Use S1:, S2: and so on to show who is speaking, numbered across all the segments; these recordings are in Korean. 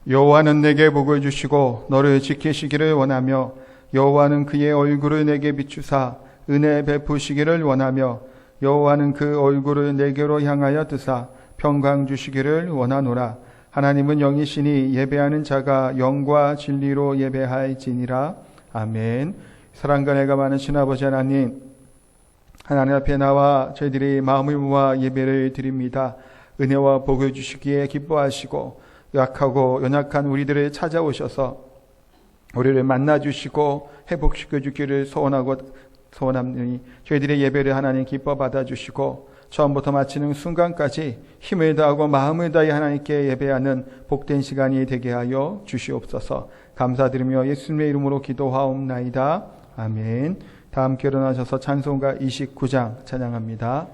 S1: 여호와는 내게 복을 주시고 너를 지키시기를 원하며 여호와는 그의 얼굴을 내게 비추사 은혜 베푸시기를 원하며 여호와는 그 얼굴을 내게로 향하여 드사 평강 주시기를 원하노라. 하나님은 영이시니 예배하는 자가 영과 진리로 예배할지니라. 아멘. 사랑과 은혜가 많으신 아버지 하나님, 하나님 앞에 나와 저희들이 마음을 모아 예배를 드립니다. 은혜와 복을 주시기에 기뻐하시고 약하고 연약한 우리들을 찾아오셔서 우리를 만나주시고 회복시켜 주기를 소원합니 저희들의 예배를 하나님 기뻐 받아주시고 처음부터 마치는 순간까지 힘을 다하고 마음을 다해 하나님께 예배하는 복된 시간이 되게 하여 주시옵소서. 감사드리며 예수님의 이름으로 기도하옵나이다. 아멘. 다 함께 일어나셔서 찬송가 29장 찬양합니다.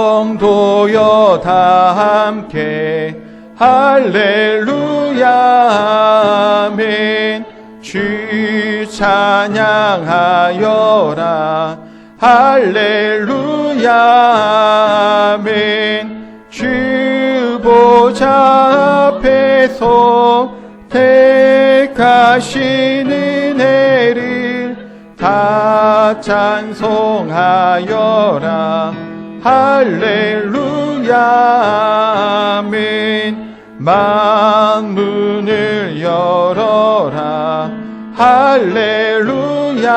S1: 성도여 다 함께 할렐루야 아멘. 주 찬양하여라 할렐루야 아멘. 주 보좌 앞에서 택하신 은혜를 다 찬송하여라 할렐루야 아멘. 만문을 열어라 할렐루야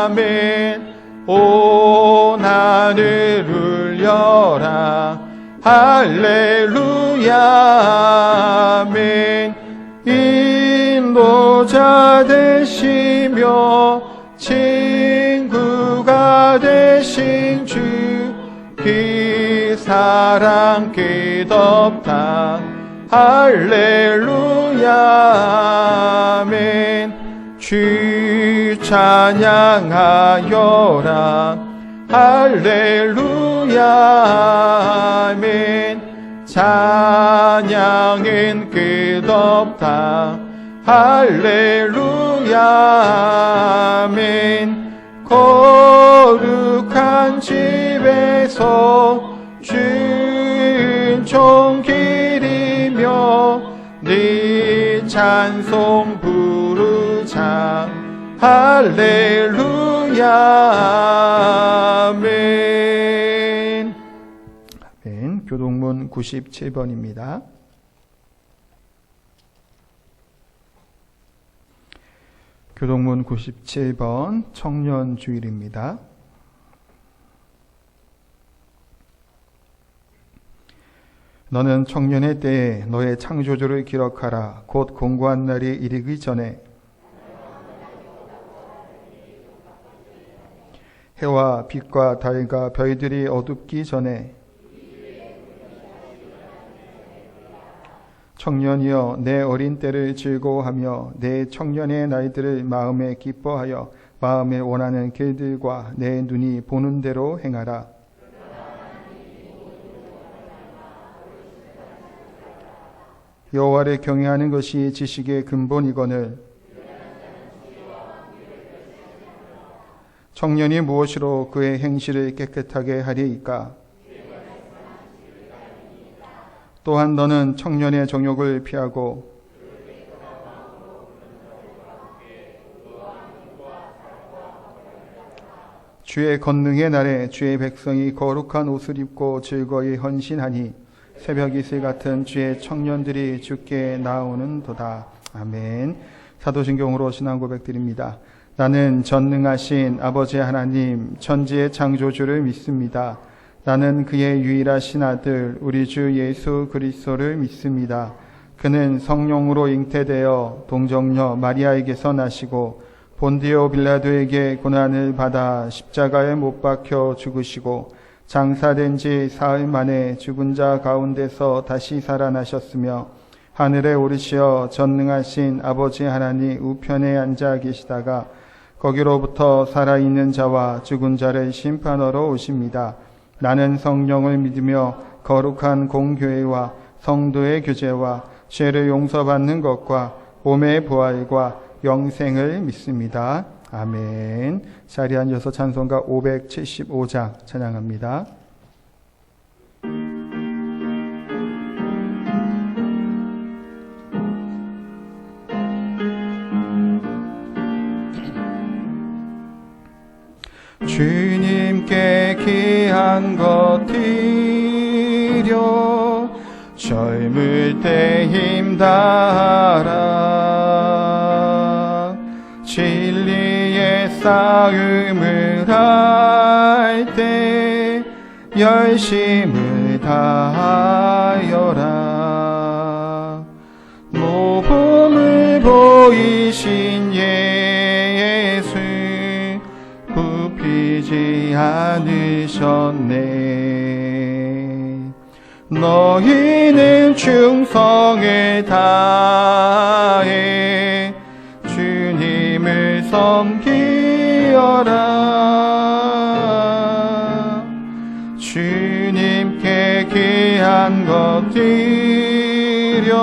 S1: 아멘. 온 하늘 울려라 할렐루야 아멘. 인도자 되시며 친구가 되신 주 그 사랑 끝없다 할렐루야 아멘. 주 찬양하여라 할렐루야 아멘. 찬양은 끝없다 할렐루야 아멘. 거룩한 집에서 준총 기리며 네 찬송 부르자 할렐루야 아멘. 아멘. 교동문 97번입니다. 교동문 97번 청년주일입니다. 너는 청년의 때에 너의 창조주를 기록하라. 곧 공고한 날이 이르기 전에 해와 빛과 달과 별들이 어둡기 전에 청년이여 내 어린 때를 즐거워하며 내 청년의 날들을 마음에 기뻐하여 마음에 원하는 길들과 내 눈이 보는 대로 행하라. 여호와를 경외하는 것이 지식의 근본이거늘 청년이 무엇으로 그의 행실을 깨끗하게 하리이까? 또한 너는 청년의 정욕을 피하고 주의 권능의 날에 주의 백성이 거룩한 옷을 입고 즐거이 헌신하니 새벽 이슬 같은 주의 청년들이 주께 나오는도다. 아멘. 사도신경으로 신앙 고백드립니다. 나는 전능하신 아버지 하나님 천지의 창조주를 믿습니다. 나는 그의 유일하신 아들 우리 주 예수 그리스도를 믿습니다. 그는 성령으로 잉태되어 동정녀 마리아에게서 나시고 본디오 빌라도에게 고난을 받아 십자가에 못 박혀 죽으시고 장사된 지 사흘 만에 죽은 자 가운데서 다시 살아나셨으며 하늘에 오르시어 전능하신 아버지 하나님 우편에 앉아 계시다가 거기로부터 살아있는 자와 죽은 자를 심판하러 오십니다. 나는 성령을 믿으며 거룩한 공교회와 성도의 교제와 죄를 용서받는 것과 몸의 부활과 영생을 믿습니다. 아멘. 자리에 앉아서 찬송가 575장 찬양합니다. 주님께 귀한 것 드려 젊을 때 힘다하라. 진리의 싸움을 할 때 열심을 다하여라. 모범을 보이신 예수 굽히지 않으셨네. 너희는 충성을 다해 주님을 섬기어라. 주님께 귀한 것 드려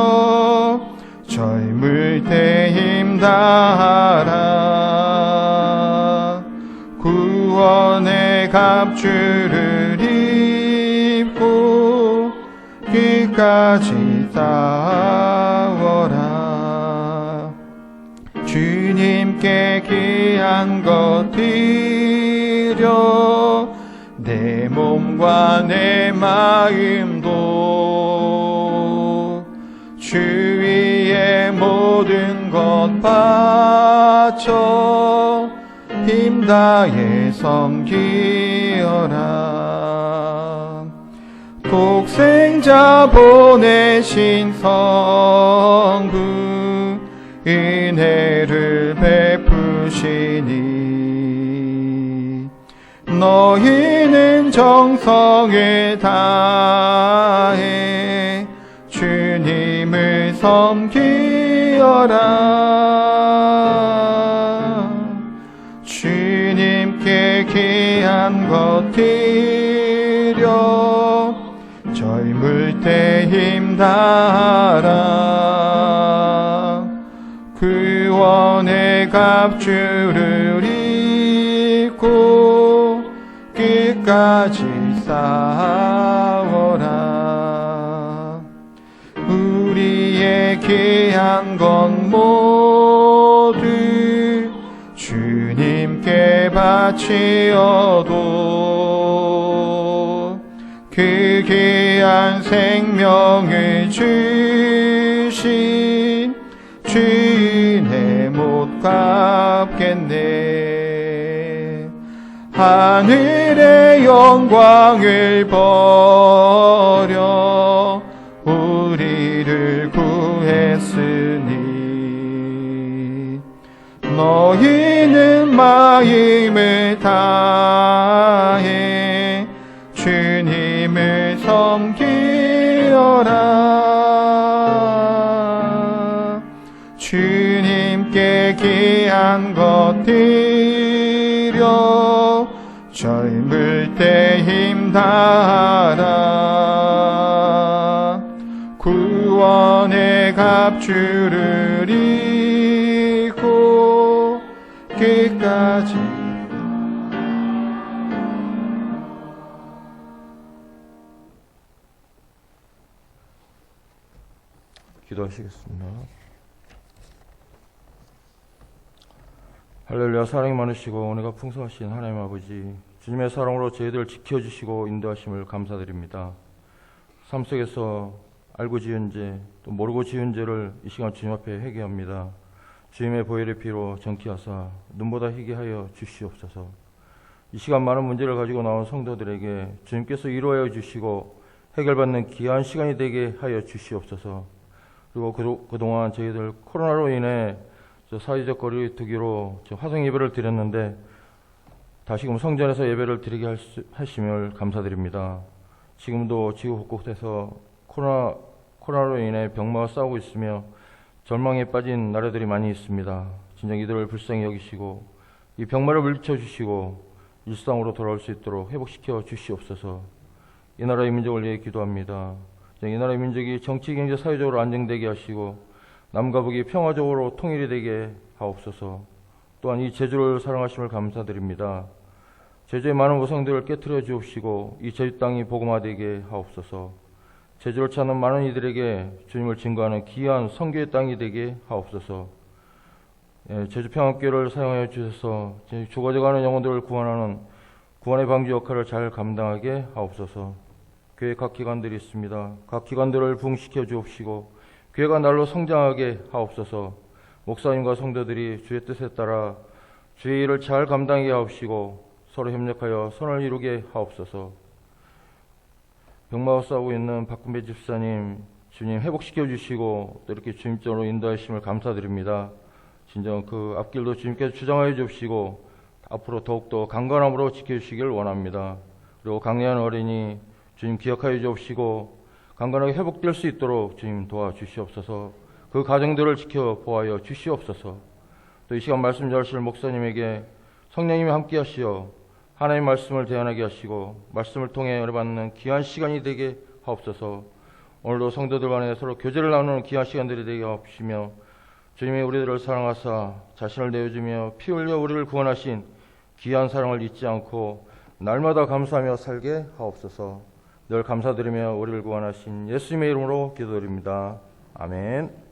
S1: 젊을 때 힘다하라. 구원의 갑주를 입고 끝까지 싸워라. 주님께 귀한 것 드려 내 몸과 내 마음도 주위의 모든 것 바쳐 힘다해 섬기어라. 독생자 보내신 성부 은혜를 베푸시니 너희는 정성을 다해 주님을 섬기어라. 주님께 귀한 것 드려 젊을 때 힘다하라. 구원의 갑주를 입고 끝까지 싸워라. 우리의 귀한 것 모두 주님께 바치어도 그 귀한 생명을 주신 주인의 못 갚겠네. 하늘의 영광을 버려 우리를 구했으니 너희는 마음을 다해 주님을 섬기어라. 주님께 귀한 것 드려 젊을 때 힘다하라. 구원의 갑주를 입고 끝까지
S2: 기도하시겠습니다. 할렐루야. 사랑이 많으시고 은혜가 풍성하신 하나님 아버지, 주님의 사랑으로 저희들 지켜주시고 인도하심을 감사드립니다. 삶 속에서 알고 지은 죄, 또 모르고 지은 죄를 이 시간 주님 앞에 회개합니다. 주님의 보혈의 피로 정케하사 눈보다 희게 하여 주시옵소서. 이 시간 많은 문제를 가지고 나온 성도들에게 주님께서 위로하여 주시고 해결받는 귀한 시간이 되게 하여 주시옵소서. 그리고 그동안 저희들 코로나로 인해 사회적 거리두기로 화성 예배를 드렸는데 다시금 성전에서 예배를 드리게 하심을 감사드립니다. 지금도 지구 곳곳에서 코로나로 인해 병마와 싸우고 있으며 절망에 빠진 나라들이 많이 있습니다. 진정 이들을 불쌍히 여기시고 이 병마를 물리쳐주시고 일상으로 돌아올 수 있도록 회복시켜 주시옵소서. 이 나라의 민족을 위해 기도합니다. 이 나라의 민족이 정치, 경제, 사회적으로 안정되게 하시고 남과 북이 평화적으로 통일이 되게 하옵소서. 또한 이 제주를 사랑하심을 감사드립니다. 제주의 많은 우상들을 깨트려 주옵시고 이 제주 땅이 복음화되게 하옵소서. 제주를 찾는 많은 이들에게 주님을 증거하는 귀한 선교의 땅이 되게 하옵소서. 제주 평안교회를 사용하여 주셔서 죽어져가는 영혼들을 구원하는 구원의 방주 역할을 잘 감당하게 하옵소서. 교회 각 기관들이 있습니다. 각 기관들을 부흥시켜 주옵시고 교회가 날로 성장하게 하옵소서. 목사님과 성도들이 주의 뜻에 따라 주의 일을 잘 감당하게 하옵시고 서로 협력하여 선을 이루게 하옵소서. 병마와 싸우고 있는 박근배 집사님, 주님 회복시켜 주시고 또 이렇게 주님적으로 인도하심을 감사드립니다. 진정 그 앞길도 주님께서 주장하여 주시고 앞으로 더욱더 강건함으로 지켜주시길 원합니다. 그리고 강리한 어린이 주님 기억하여 주옵시고 강건하게 회복될 수 있도록 주님 도와주시옵소서. 그 가정들을 지켜보아여 주시옵소서. 또 이 시간 말씀 전하실 목사님에게 성령님이 함께 하시어 하나님의 말씀을 대안하게 하시고 말씀을 통해 은혜 받는 귀한 시간이 되게 하옵소서. 오늘도 성도들 간에 서로 교제를 나누는 귀한 시간들이 되게 하옵시며 주님이 우리들을 사랑하사 자신을 내어주며 피 흘려 우리를 구원하신 귀한 사랑을 잊지 않고 날마다 감사하며 살게 하옵소서. 늘 감사드리며 우리를 구원하신 예수님의 이름으로 기도드립니다. 아멘.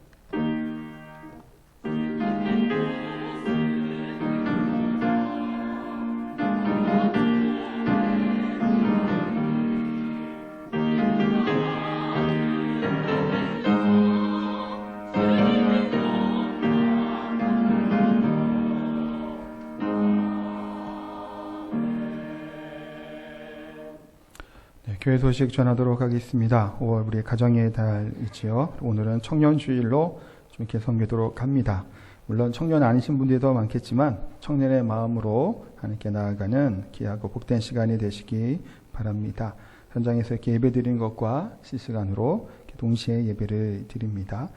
S1: 교회 소식 전하도록 하겠습니다. 5월 우리 가정의 달이지요. 오늘은 청년 주일로 좀 이렇게 섬기도록 합니다. 물론 청년 아니신 분들도 많겠지만 청년의 마음으로 하나님께 나아가는 귀하고 복된 시간이 되시기 바랍니다. 현장에서 이렇게 예배 드리는 것과 실시간으로 이렇게 동시에 예배를 드립니다.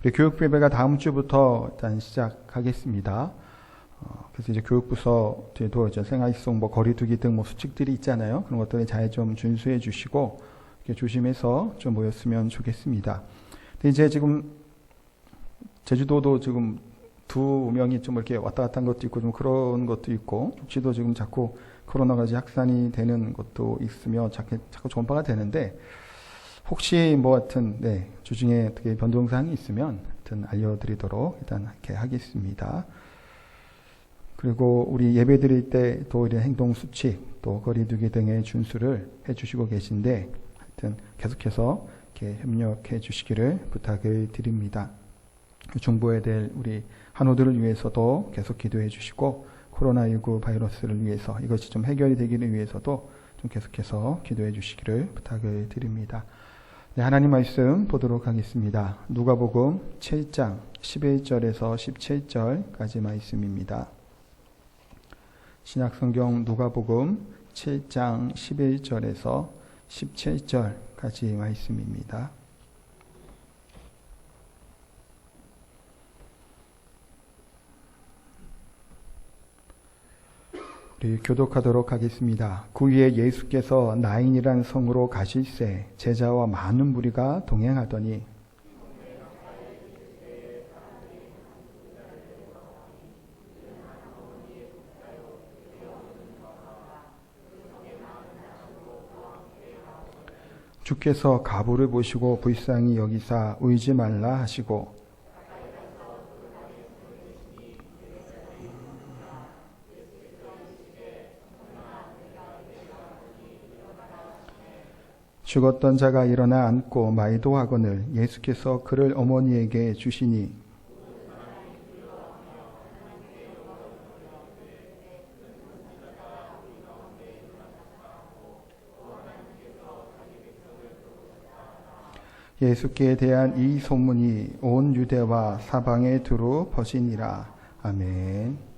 S1: 우리 교육부 예배가 다음 주부터 일단 시작하겠습니다. 그래서 이제 교육부서 뒤에도 이제 생활속 거리두기 등 수칙들이 있잖아요. 그런 것들을 잘 좀 준수해 주시고 이렇게 조심해서 좀 모였으면 좋겠습니다. 근데 이제 지금 제주도도 지금 2명이 좀 이렇게 왔다 갔다 한 것도 있고 좀 그런 것도 있고 육지도 지금 자꾸 코로나가 이제 확산이 되는 것도 있으며 자꾸 전파가 되는데 혹시 하여튼 주중에 어떻게 변동사항이 있으면 하여튼 알려드리도록 일단 이렇게 하겠습니다. 그리고 우리 예배 드릴 때 또 이런 행동 수칙, 또 거리두기 등의 준수를 해주시고 계신데, 하여튼 계속해서 이렇게 협력해 주시기를 부탁을 드립니다. 중보해야 될 우리 한우들을 위해서도 계속 기도해 주시고, 코로나19 바이러스를 위해서 이것이 좀 해결이 되기를 위해서도 좀 계속해서 기도해 주시기를 부탁을 드립니다. 네, 하나님 말씀 보도록 하겠습니다. 누가복음 7장 11절에서 17절까지 말씀입니다. 신약성경 누가복음 7장 11절에서 17절까지 말씀입니다. 우리 교독하도록 하겠습니다. 그 위에 예수께서 나인이란 성으로 가실새 제자와 많은 무리가 동행하더니 주께서 가부를 보시고 불쌍히 여기사 울지 말라 하시고 죽었던 자가 일어나 앉고 말도 하거늘 예수께서 그를 어머니에게 주시니 예수께 대한 이 소문이 온 유대와 사방에 두루 퍼지니라. 아멘.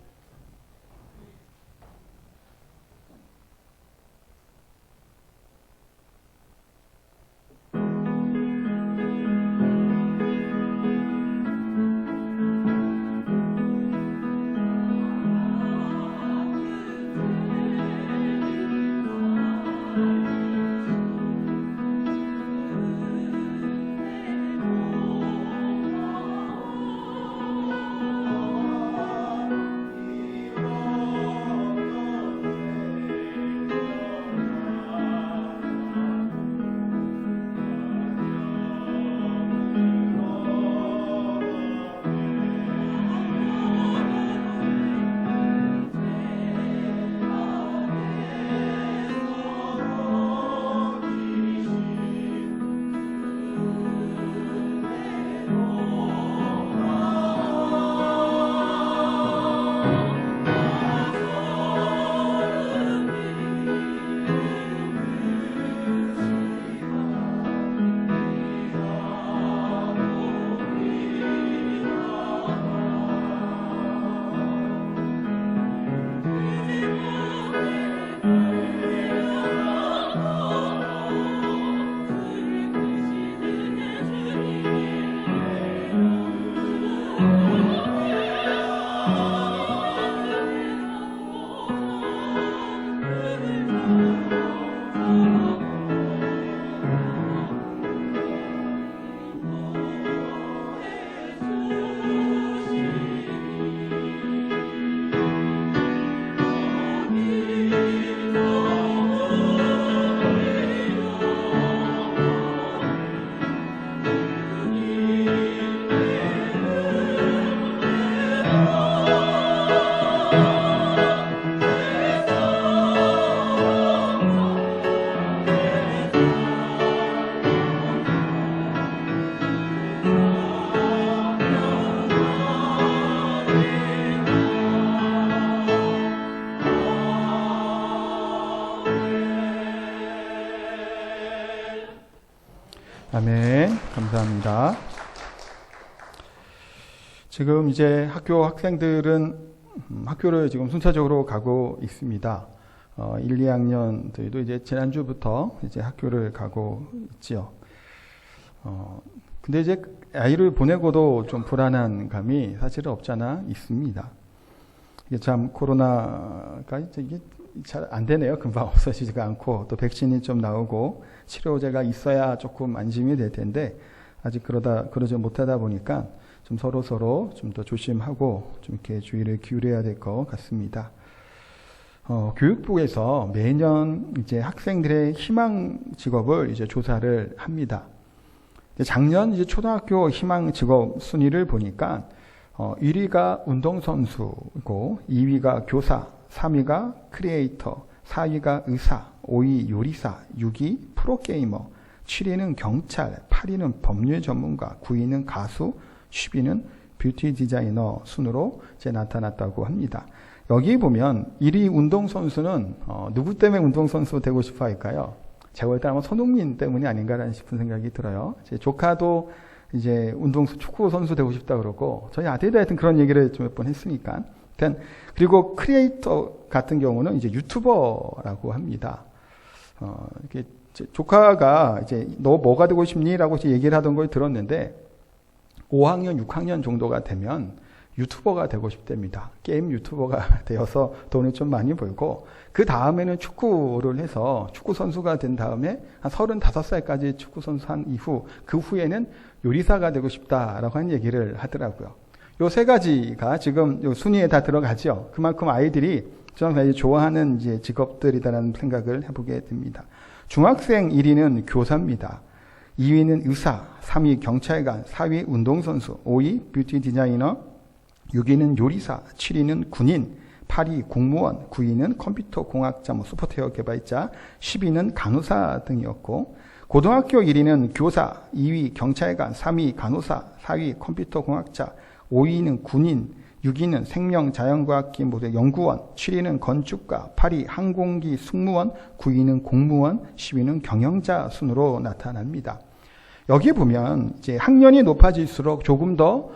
S1: 반갑습니다. 지금 이제 학교 학생들은 학교를 지금 순차적으로 가고 있습니다. 1, 2학년들도 이제 지난주부터 이제 학교를 가고 있지요. 근데 이제 아이를 보내고도 좀 불안한 감이 사실은 없잖아 있습니다. 이게 참 코로나가 이게 잘 안 되네요. 금방 없어지지가 않고 또 백신이 좀 나오고 치료제가 있어야 조금 안심이 될 텐데 아직 그러지 못하다 보니까 좀 서로 좀 더 조심하고 좀 이렇게 주의를 기울여야 될 것 같습니다. 교육부에서 매년 이제 학생들의 희망 직업을 이제 조사를 합니다. 작년 이제 초등학교 희망 직업 순위를 보니까 1위가 운동선수고 2위가 교사, 3위가 크리에이터, 4위가 의사, 5위 요리사, 6위 프로게이머, 7위는 경찰, 8위는 법률 전문가, 9위는 가수, 10위는 뷰티 디자이너 순으로 이제 나타났다고 합니다. 여기 보면 1위 운동선수는 누구 때문에 운동선수 되고 싶어 할까요? 제가 볼 때 아마 손흥민 때문이 아닌가라는 싶은 생각이 들어요. 제 조카도 이제 축구 선수 되고 싶다 그러고 저희 아들도 하여튼 그런 얘기를 좀 몇 번 했으니까. 그리고 크리에이터 같은 경우는 이제 유튜버라고 합니다. 이렇게 조카가 이제 너 뭐가 되고 싶니?라고 얘기를 하던 걸 들었는데 5학년, 6학년 정도가 되면 유튜버가 되고 싶답니다. 게임 유튜버가 되어서 돈을 좀 많이 벌고 그 다음에는 축구를 해서 축구 선수가 된 다음에 한 35살까지 축구 선수 한 이후 그 후에는 요리사가 되고 싶다라고 하는 얘기를 하더라고요. 요 세 가지가 지금 요 순위에 다 들어가죠. 그만큼 아이들이 좋아하는 이제 직업들이다라는 생각을 해보게 됩니다. 중학생 1위는 교사입니다. 2위는 의사, 3위 경찰관, 4위 운동선수, 5위 뷰티 디자이너, 6위는 요리사, 7위는 군인, 8위 공무원, 9위는 컴퓨터 공학자, 소프트웨어 개발자, 10위는 간호사 등이었고 고등학교 1위는 교사, 2위 경찰관, 3위 간호사, 4위 컴퓨터 공학자, 5위는 군인, 6위는 생명자연과학기 연구원, 7위는 건축가, 8위 항공기 승무원, 9위는 공무원, 10위는 경영자 순으로 나타납니다. 여기 보면 이제 학년이 높아질수록 조금 더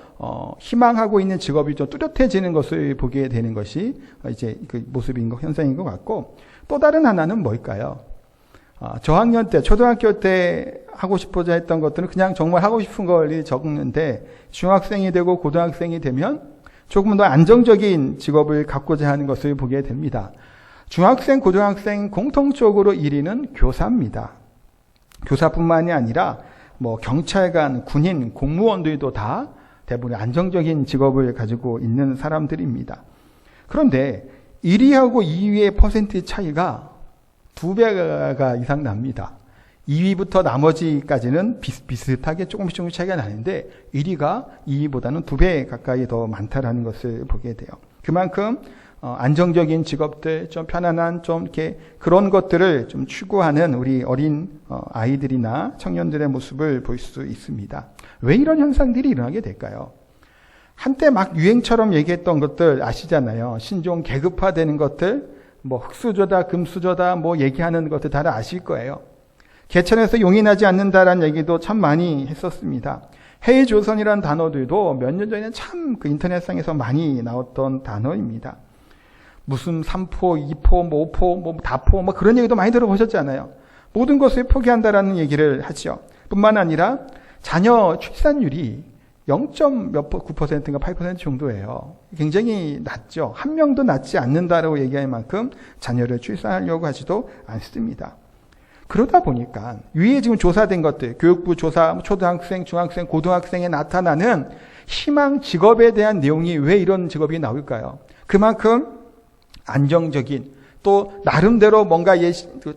S1: 희망하고 있는 직업이 좀 뚜렷해지는 것을 보게 되는 것이 이제 그 현상인 것 같고 또 다른 하나는 뭘까요? 저학년 때, 초등학교 때 하고 싶어져 했던 것들은 그냥 정말 하고 싶은 걸 적는데 중학생이 되고 고등학생이 되면 조금 더 안정적인 직업을 갖고자 하는 것을 보게 됩니다. 중학생, 고등학생 공통적으로 1위는 교사입니다. 교사뿐만이 아니라 경찰관, 군인, 공무원들도 다 대부분 안정적인 직업을 가지고 있는 사람들입니다. 그런데 1위하고 2위의 퍼센트 차이가 2배가 이상 납니다. 2위부터 나머지까지는 비슷하게 조금씩 차이가 나는데 1위가 2위보다는 2배 가까이 더 많다라는 것을 보게 돼요. 그만큼 안정적인 직업들, 좀 편안한 좀 이렇게 그런 것들을 좀 추구하는 우리 어린 아이들이나 청년들의 모습을 볼 수 있습니다. 왜 이런 현상들이 일어나게 될까요? 한때 막 유행처럼 얘기했던 것들 아시잖아요. 신종 계급화되는 것들, 흑수저다, 금수저다, 얘기하는 것들 다들 아실 거예요. 개천에서 용이 나지 않는다라는 얘기도 참 많이 했었습니다. 해조선이라는 단어들도 몇 년 전에는 참 그 인터넷상에서 많이 나왔던 단어입니다. 무슨 3포, 2포, 5포, 다포, 그런 얘기도 많이 들어보셨잖아요. 모든 것을 포기한다라는 얘기를 하죠. 뿐만 아니라 자녀 출산율이 0.9%인가 8% 정도예요. 굉장히 낮죠. 한 명도 낳지 않는다라고 얘기할 만큼 자녀를 출산하려고 하지도 않습니다. 그러다 보니까 위에 지금 조사된 것들, 교육부 조사, 초등학생, 중학생, 고등학생에 나타나는 희망 직업에 대한 내용이 왜 이런 직업이 나올까요? 그만큼 안정적인 또 나름대로 뭔가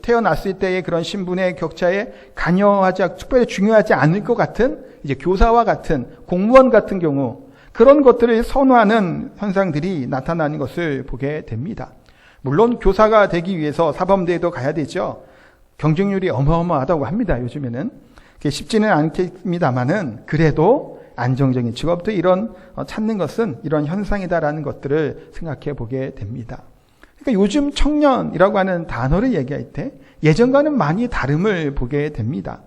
S1: 태어났을 때의 그런 신분의 격차에 관여하지 특별히 중요하지 않을 것 같은 이제 교사와 같은 공무원 같은 경우 그런 것들을 선호하는 현상들이 나타나는 것을 보게 됩니다. 물론 교사가 되기 위해서 사범대에도 가야 되죠. 경쟁률이 어마어마하다고 합니다. 요즘에는 쉽지는 않겠습니다만은 그래도 안정적인 직업도 이런 찾는 것은 이런 현상이다라는 것들을 생각해 보게 됩니다. 그러니까 요즘 청년이라고 하는 단어를 얘기할 때 예전과는 많이 다름을 보게 됩니다.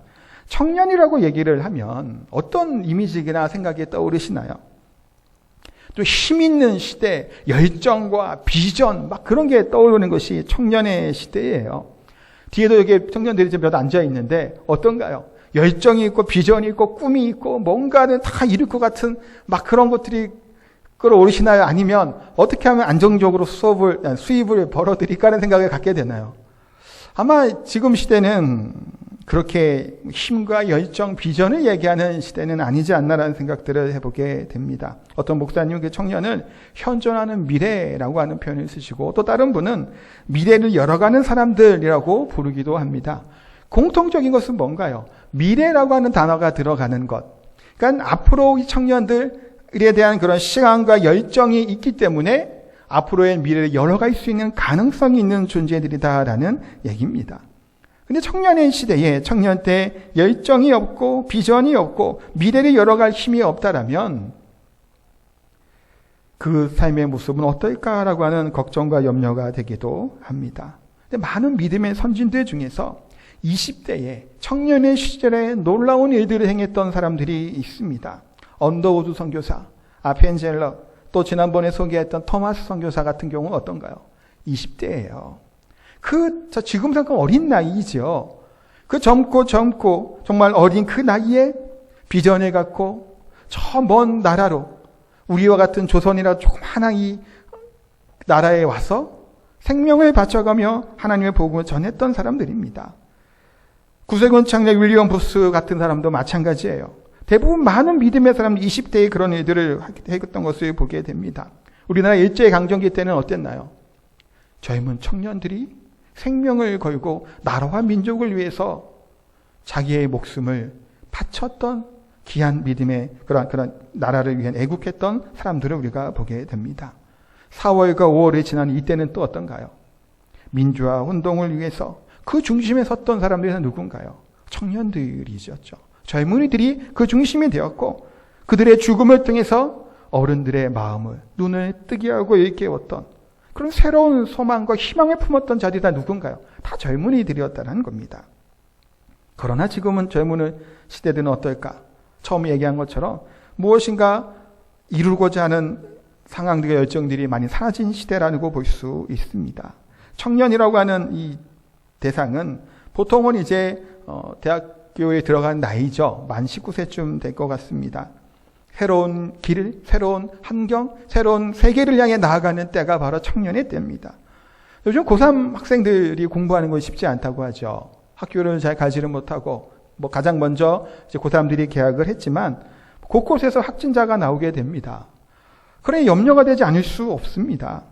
S1: 청년이라고 얘기를 하면 어떤 이미지나 생각이 떠오르시나요? 또 힘 있는 시대, 열정과 비전, 막 그런 게 떠오르는 것이 청년의 시대예요. 뒤에도 여기 청년들이 좀 몇 앉아 있는데 어떤가요? 열정이 있고 비전이 있고 꿈이 있고 뭔가를 다 이룰 것 같은 막 그런 것들이 끌어오르시나요? 아니면 어떻게 하면 안정적으로 수입을 벌어들일까 하는 생각을 갖게 되나요? 아마 지금 시대는 그렇게 힘과 열정, 비전을 얘기하는 시대는 아니지 않나라는 생각들을 해보게 됩니다. 어떤 목사님은 그 청년을 현존하는 미래라고 하는 표현을 쓰시고 또 다른 분은 미래를 열어가는 사람들이라고 부르기도 합니다. 공통적인 것은 뭔가요? 미래라고 하는 단어가 들어가는 것. 그러니까 앞으로 이 청년들에 대한 그런 시간과 열정이 있기 때문에 앞으로의 미래를 열어갈 수 있는 가능성이 있는 존재들이다라는 얘기입니다. 근데 청년의 시대에 청년 때 열정이 없고 비전이 없고 미래를 열어갈 힘이 없다라면 그 삶의 모습은 어떨까라고 하는 걱정과 염려가 되기도 합니다. 근데 많은 믿음의 선진들 중에서 20대에 청년의 시절에 놀라운 일들을 행했던 사람들이 있습니다. 언더우드 선교사, 아펜젤러, 또 지난번에 소개했던 토마스 선교사 같은 경우는 어떤가요? 20대예요. 지금 생각하면 어린 나이죠. 그 젊고 정말 어린 그 나이에 비전을 갖고 저 먼 나라로 우리와 같은 조선이라 조그마한 이 나라에 와서 생명을 바쳐가며 하나님의 복음을 전했던 사람들입니다. 구세군 창작 윌리엄 부스 같은 사람도 마찬가지예요. 대부분 많은 믿음의 사람 20대에 그런 일들을 했던 것을 보게 됩니다. 우리나라 일제강점기 때는 어땠나요? 젊은 청년들이 생명을 걸고 나라와 민족을 위해서 자기의 목숨을 바쳤던 귀한 믿음의 그런 나라를 위해 애국했던 사람들을 우리가 보게 됩니다. 4월과 5월이 지난 이때는 또 어떤가요? 민주화 운동을 위해서 그 중심에 섰던 사람들은 누군가요? 청년들이었죠. 젊은이들이 그 중심이 되었고 그들의 죽음을 통해서 어른들의 마음을 눈을 뜨게 하고 일깨웠던 그런 새로운 소망과 희망을 품었던 자들이 다 누군가요? 다 젊은이들이었다는 겁니다. 그러나 지금은 젊은 시대들은 어떨까? 처음 얘기한 것처럼 무엇인가 이루고자 하는 상황들과 열정들이 많이 사라진 시대라고 볼 수 있습니다. 청년이라고 하는 이 대상은 보통은 이제 대학교에 들어간 나이죠. 만 19세쯤 될 것 같습니다. 새로운 길, 새로운 환경, 새로운 세계를 향해 나아가는 때가 바로 청년의 때입니다. 요즘 고3 학생들이 공부하는 건 쉽지 않다고 하죠. 학교를 잘 가지를 못하고 가장 먼저 이제 고3들이 개학을 했지만 곳곳에서 확진자가 나오게 됩니다. 그래 염려가 되지 않을 수 없습니다.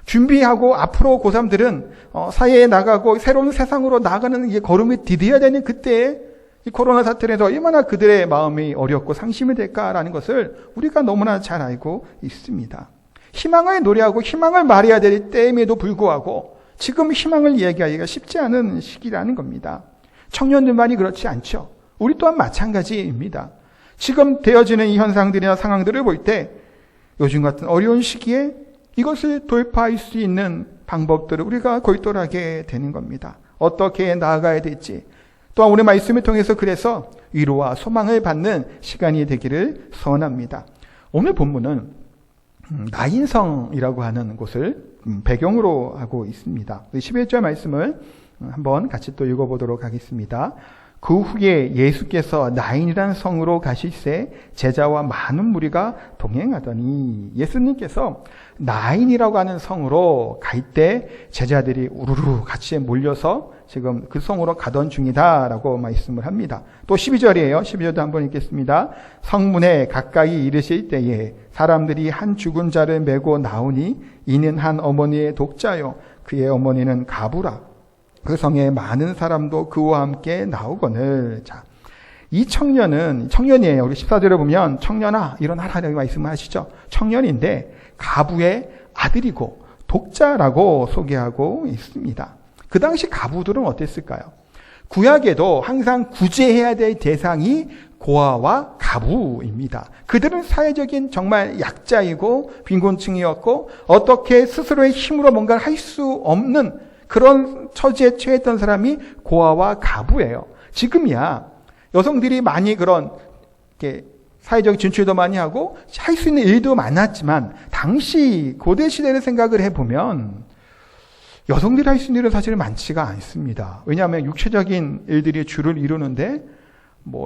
S1: 준비하고 앞으로 고3들은 사회에 나가고 새로운 세상으로 나가는 이 걸음을 디뎌야 되는 그때에 이 코로나 사태에서 얼마나 그들의 마음이 어렵고 상심이 될까라는 것을 우리가 너무나 잘 알고 있습니다. 희망을 노래하고 희망을 말해야 될 때임에도 불구하고 지금 희망을 이야기하기가 쉽지 않은 시기라는 겁니다. 청년들만이 그렇지 않죠. 우리 또한 마찬가지입니다. 지금 되어지는 이 현상들이나 상황들을 볼 때 요즘 같은 어려운 시기에 이것을 돌파할 수 있는 방법들을 우리가 골똘하게 되는 겁니다. 어떻게 나아가야 될지 또한 우리 말씀을 통해서 그래서 위로와 소망을 받는 시간이 되기를 소원합니다. 오늘 본문은 나인성이라고 하는 곳을 배경으로 하고 있습니다. 11절 말씀을 한번 같이 또 읽어보도록 하겠습니다. 그 후에 예수께서 나인이라는 성으로 가실새 제자와 많은 무리가 동행하더니 예수님께서 나인이라고 하는 성으로 갈 때 제자들이 우르르 같이 몰려서 지금 그 성으로 가던 중이다라고 말씀을 합니다. 또 12절이에요. 12절도 한번 읽겠습니다. 성문에 가까이 이르실 때에 사람들이 한 죽은 자를 메고 나오니 이는 한 어머니의 독자요 그의 어머니는 가부라. 그 성에 많은 사람도 그와 함께 나오거늘. 자, 이 청년이에요. 우리 14절에 보면 청년아 일어나라라고 말씀하시죠. 청년인데 가부의 아들이고 독자라고 소개하고 있습니다. 그 당시 가부들은 어땠을까요? 구약에도 항상 구제해야 될 대상이 고아와 가부입니다. 그들은 사회적인 정말 약자이고 빈곤층이었고 어떻게 스스로의 힘으로 뭔가를 할 수 없는 그런 처지에 처했던 사람이 고아와 가부예요. 지금이야 여성들이 많이 그런 사회적 진출도 많이 하고 할 수 있는 일도 많았지만 당시 고대 시대를 생각을 해보면 여성들이 할 수 있는 일은 사실 많지가 않습니다. 왜냐하면 육체적인 일들이 주를 이루는데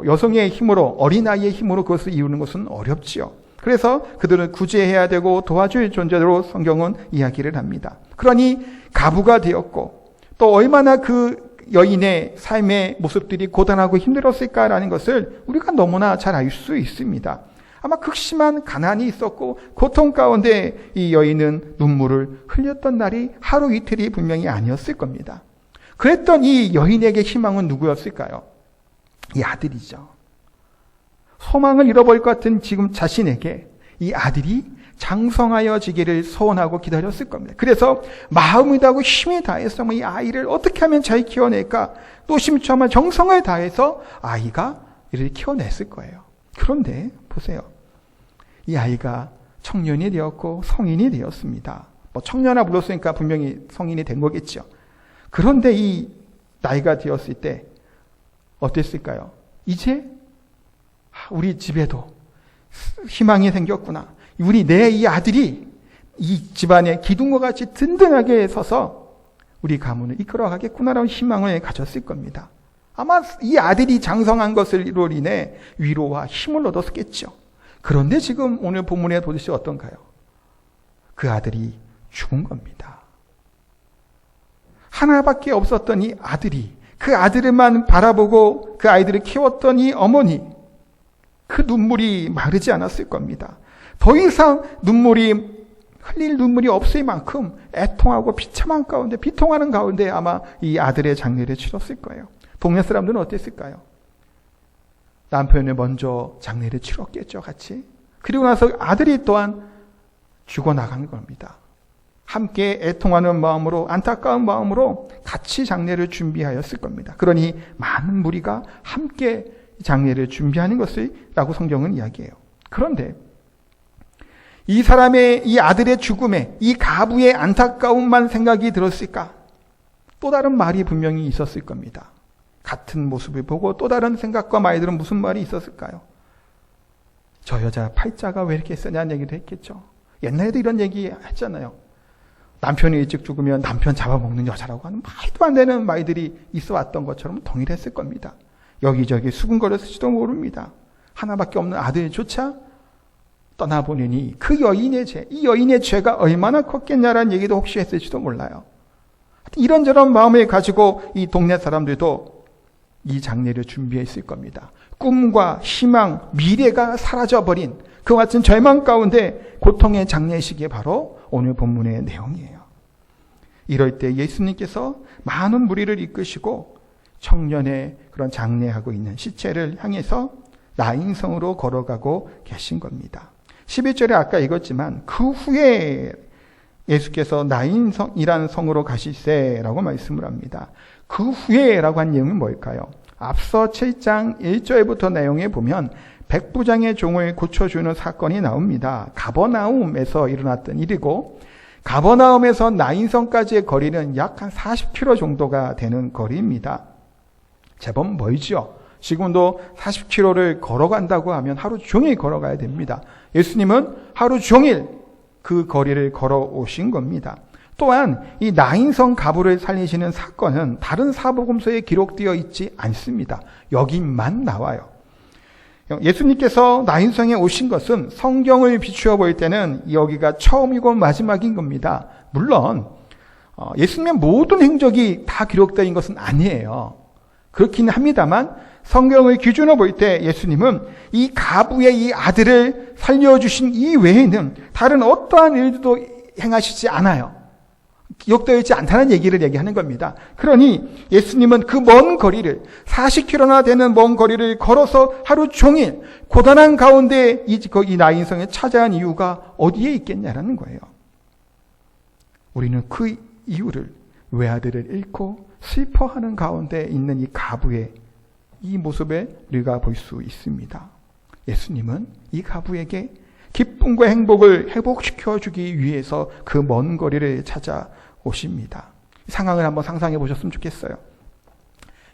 S1: 여성의 힘으로, 어린아이의 힘으로 그것을 이루는 것은 어렵지요. 그래서 그들은 구제해야 되고 도와줄 존재로 성경은 이야기를 합니다. 그러니 가부가 되었고 또 얼마나 그 여인의 삶의 모습들이 고단하고 힘들었을까라는 것을 우리가 너무나 잘 알 수 있습니다. 아마 극심한 가난이 있었고 고통 가운데 이 여인은 눈물을 흘렸던 날이 하루 이틀이 분명히 아니었을 겁니다. 그랬던 이 여인에게 희망은 누구였을까요? 이 아들이죠. 소망을 잃어버릴 것 같은 지금 자신에게 이 아들이 장성하여지기를 소원하고 기다렸을 겁니다. 그래서 마음을 다하고 힘을 다해서 이 아이를 어떻게 하면 잘 키워낼까? 또 심처만 정성을 다해서 아이가 이를 키워냈을 거예요. 그런데 보세요. 이 아이가 청년이 되었고 성인이 되었습니다. 청년아 불렀으니까 분명히 성인이 된 거겠죠. 그런데 이 나이가 되었을 때 어땠을까요? 이제 우리 집에도 희망이 생겼구나. 내 이 아들이 이 집안의 기둥과 같이 든든하게 서서 우리 가문을 이끌어가겠구나라는 희망을 가졌을 겁니다. 아마 이 아들이 장성한 것으로 인해 위로와 힘을 얻었겠죠. 그런데 지금 오늘 본문의 도대체 어떤가요? 그 아들이 죽은 겁니다. 하나밖에 없었던 이 아들이, 그 아들만 바라보고 그 아이들을 키웠던 이 어머니, 그 눈물이 마르지 않았을 겁니다. 더 이상 흘릴 눈물이 없을 만큼 애통하고 비통하는 가운데 아마 이 아들의 장례를 치렀을 거예요. 동네 사람들은 어땠을까요? 남편을 먼저 장례를 치렀겠죠, 같이. 그리고 나서 아들이 또한 죽어나간 겁니다. 함께 애통하는 마음으로, 안타까운 마음으로 같이 장례를 준비하였을 겁니다. 그러니 많은 무리가 함께 장례를 준비하는 것이라고 성경은 이야기해요. 그런데 이 사람의, 이 아들의 죽음에 이 가부의 안타까움만 생각이 들었을까? 또 다른 말이 분명히 있었을 겁니다. 같은 모습을 보고 또 다른 생각과 말들은 무슨 말이 있었을까요? 저 여자 팔자가 왜 이렇게 쓰냐는 얘기도 했겠죠. 옛날에도 이런 얘기 했잖아요. 남편이 일찍 죽으면 남편 잡아먹는 여자라고 하는 말도 안 되는 말들이 있어 왔던 것처럼 동일했을 겁니다. 여기저기 수군거렸을지도 모릅니다. 하나밖에 없는 아들조차 떠나보내니 그 여인의 이 여인의 죄가 얼마나 컸겠냐라는 얘기도 혹시 했을지도 몰라요. 이런저런 마음을 가지고 이 동네 사람들도 이 장례를 준비했을 겁니다. 꿈과 희망, 미래가 사라져버린 그 같은 절망 가운데 고통의 장례식이 바로 오늘 본문의 내용이에요. 이럴 때 예수님께서 많은 무리를 이끄시고 청년의 그런 장례하고 있는 시체를 향해서 나인성으로 걸어가고 계신 겁니다. 11절에 아까 읽었지만 그 후에 예수께서 나인성이라는 성으로 가시세라고 말씀을 합니다. 그 후에라고 한 내용은 뭘까요? 앞서 7장 1절부터 내용에 보면 백부장의 종을 고쳐주는 사건이 나옵니다. 가버나움에서 일어났던 일이고 가버나움에서 나인성까지의 거리는 약 한 40km 정도가 되는 거리입니다. 제법 멀죠. 지금도 40km를 걸어간다고 하면 하루 종일 걸어가야 됩니다. 예수님은 하루 종일 그 거리를 걸어오신 겁니다. 또한 이 나인성 가부를 살리시는 사건은 다른 사복음서에 기록되어 있지 않습니다. 여기만 나와요. 예수님께서 나인성에 오신 것은 성경을 비추어 볼 때는 여기가 처음이고 마지막인 겁니다. 물론 예수님의 모든 행적이 다 기록된 것은 아니에요. 그렇긴 합니다만 성경을 기준으로 볼 때 예수님은 이 가부의 이 아들을 살려주신 이 외에는 다른 어떠한 일도 행하시지 않아요. 기록되어 있지 않다는 얘기를 얘기하는 겁니다. 그러니 예수님은 그 먼 거리를 40km나 되는 먼 거리를 걸어서 하루 종일 고단한 가운데 이 나인성에 찾아온 이유가 어디에 있겠냐라는 거예요. 우리는 그 이유를 외아들을 잃고 슬퍼하는 가운데 있는 이 가부의 이 모습에 우리가 볼 수 있습니다. 예수님은 이 가부에게 기쁨과 행복을 회복시켜 주기 위해서 그 먼 거리를 찾아오십니다. 상황을 한번 상상해 보셨으면 좋겠어요.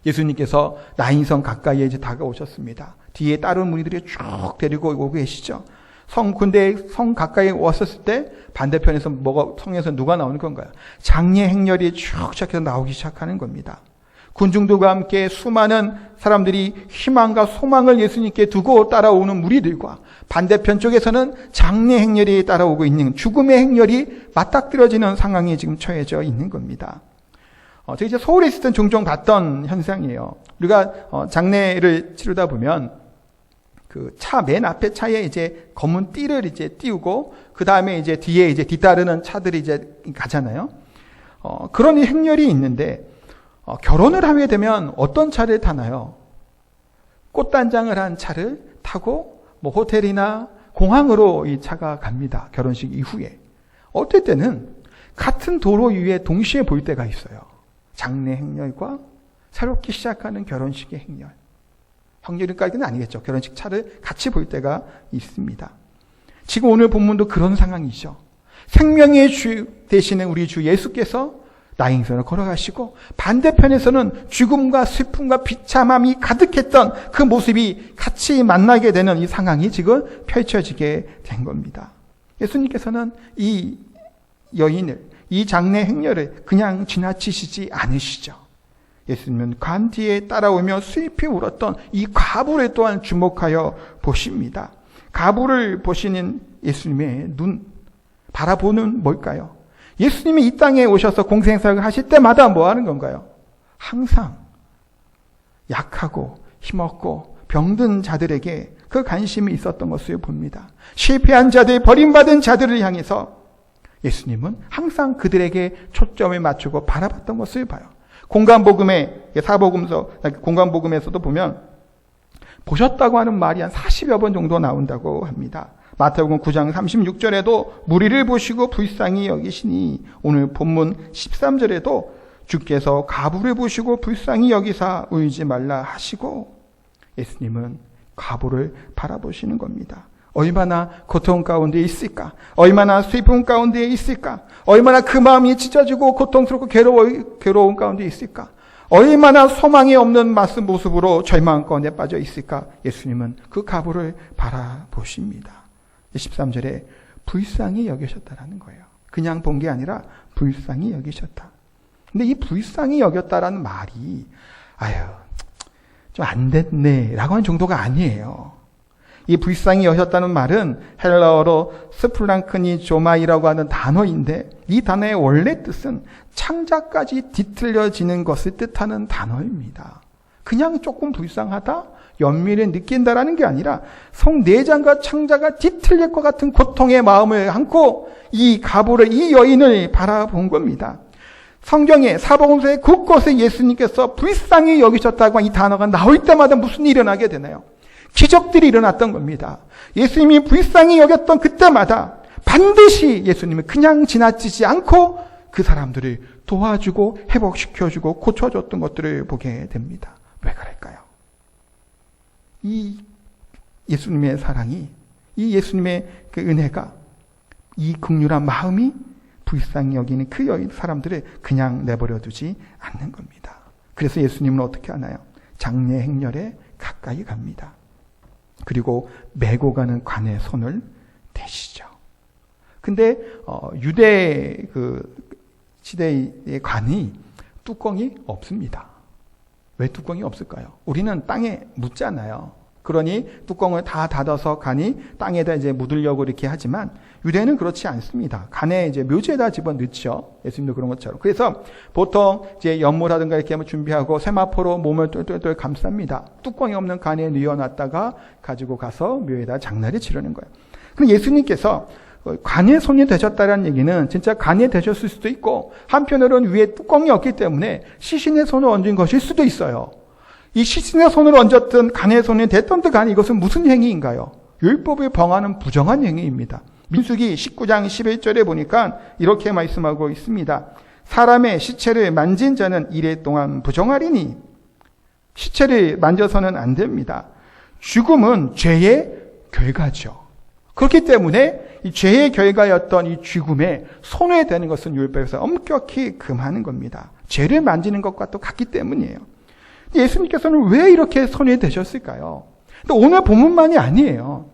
S1: 예수님께서 나인성 가까이에 이제 다가오셨습니다. 뒤에 다른 무리들이 쭉 데리고 오고 계시죠. 근데 성 가까이 왔었을 때 반대편에서 성에서 누가 나오는 건가요? 장례 행렬이 쭉 시작해서 나오기 시작하는 겁니다. 군중들과 함께 수많은 사람들이 희망과 소망을 예수님께 두고 따라오는 무리들과 반대편 쪽에서는 장례 행렬이 따라오고 있는 죽음의 행렬이 맞닥뜨려지는 상황이 지금 처해져 있는 겁니다. 제가 이제 서울에 있을 땐 종종 봤던 현상이에요. 우리가 장례를 치르다 보면 그 맨 앞에 차에 이제 검은 띠를 이제 띄우고 그 다음에 이제 뒤에 이제 뒤따르는 차들이 이제 가잖아요. 그런 행렬이 있는데 결혼을 하게 되면 어떤 차를 타나요? 꽃단장을 한 차를 타고 호텔이나 공항으로 이 차가 갑니다. 결혼식 이후에. 어떨 때는 같은 도로 위에 동시에 볼 때가 있어요. 장례 행렬과 새롭게 시작하는 결혼식의 행렬. 확률까지는 아니겠죠. 결혼식 차를 같이 볼 때가 있습니다. 지금 오늘 본문도 그런 상황이죠. 생명의 주 되시는 우리 주 예수께서 나인선을 걸어가시고 반대편에서는 죽음과 슬픔과 비참함이 가득했던 그 모습이 같이 만나게 되는 이 상황이 지금 펼쳐지게 된 겁니다. 예수님께서는 이 여인을, 이 장례 행렬을 그냥 지나치시지 않으시죠. 예수님은 관 뒤에 따라오며 슬피 울었던 이 과부를 또한 주목하여 보십니다. 과부를 보시는 예수님의 눈, 바라보는 뭘까요? 예수님이 이 땅에 오셔서 공생사역을 하실 때마다 뭐 하는 건가요? 항상 약하고 힘없고 병든 자들에게 그 관심이 있었던 것을 봅니다. 실패한 자들, 버림받은 자들을 향해서 예수님은 항상 그들에게 초점을 맞추고 바라봤던 것을 봐요. 공관복음에서도 보면 보셨다고 하는 말이 한 40여 번 정도 나온다고 합니다. 마태복음 9장 36절에도 무리를 보시고 불쌍히 여기시니, 오늘 본문 13절에도 주께서 과부를 보시고 불쌍히 여기사 울지 말라 하시고, 예수님은 과부를 바라보시는 겁니다. 얼마나 고통 가운데 있을까? 얼마나 슬픔 가운데 있을까? 얼마나 그 마음이 찢어지고 고통스럽고 괴로운 가운데 있을까? 얼마나 소망이 없는 모습으로 절망 가운데 빠져 있을까? 예수님은 그 과부를 바라보십니다. 13절에 불쌍히 여기셨다라는 거예요. 그냥 본 게 아니라 불쌍히 여기셨다. 근데 이 불쌍히 여겼다라는 말이 좀 안 됐네 라고 하는 정도가 아니에요. 이 불쌍히 여겼다는 말은 헬라어로 스플랑크니조마이라고 하는 단어인데, 이 단어의 원래 뜻은 창자까지 뒤틀려지는 것을 뜻하는 단어입니다. 그냥 조금 불쌍하다, 연민을 느낀다라는 게 아니라 성내장과 창자가 뒤틀릴 것 같은 고통의 마음을 안고 이 과부를, 이 여인을 바라본 겁니다. 성경에 사복음서에 곳곳에 예수님께서 불쌍히 여기셨다고 이 단어가 나올 때마다 무슨 일이 일어나게 되나요? 기적들이 일어났던 겁니다. 예수님이 불쌍히 여겼던 그때마다 반드시 예수님은 그냥 지나치지 않고 그 사람들을 도와주고 회복시켜주고 고쳐줬던 것들을 보게 됩니다. 왜 그럴까요? 이 예수님의 사랑이, 이 예수님의 그 은혜가, 이 긍휼한 마음이 불쌍히 여기는 그 사람들을 그냥 내버려 두지 않는 겁니다. 그래서 예수님은 어떻게 하나요? 장례 행렬에 가까이 갑니다. 그리고 메고 가는 관의 손을 대시죠. 근데 유대 그 시대의 관이 뚜껑이 없습니다. 왜 뚜껑이 없을까요? 우리는 땅에 묻잖아요. 그러니 뚜껑을 다 닫아서 간이 땅에다 이제 묻으려고 이렇게 하지만 유대는 그렇지 않습니다. 간에 이제 묘지에다 집어 넣죠. 예수님도 그런 것처럼. 그래서 보통 이제 연못하든가 이렇게 한번 준비하고 세마포로 몸을 똘똘똘 감쌉니다. 뚜껑이 없는 간에 넣어놨다가 가지고 가서 묘에다 장날을 치르는 거예요. 그럼 예수님께서 간에 손이 되셨다는 얘기는 진짜 간에 되셨을 수도 있고, 한편으로는 위에 뚜껑이 없기 때문에 시신의 손을 얹은 것일 수도 있어요. 이 시신의 손을 얹었던 간의 손이 됐던 듯 간에 이것은 무슨 행위인가요? 율법을 범하는 부정한 행위입니다. 민수기 19장 11절에 보니까 이렇게 말씀하고 있습니다. 사람의 시체를 만진 자는 이래 동안 부정하리니, 시체를 만져서는 안 됩니다. 죽음은 죄의 결과죠. 그렇기 때문에 이 죄의 결과였던 이 죽음에 손에 대는 것은 율법에서 엄격히 금하는 겁니다. 죄를 만지는 것과 또 같기 때문이에요. 예수님께서는 왜 이렇게 손이 되셨을까요? 근데 오늘 본문만이 아니에요.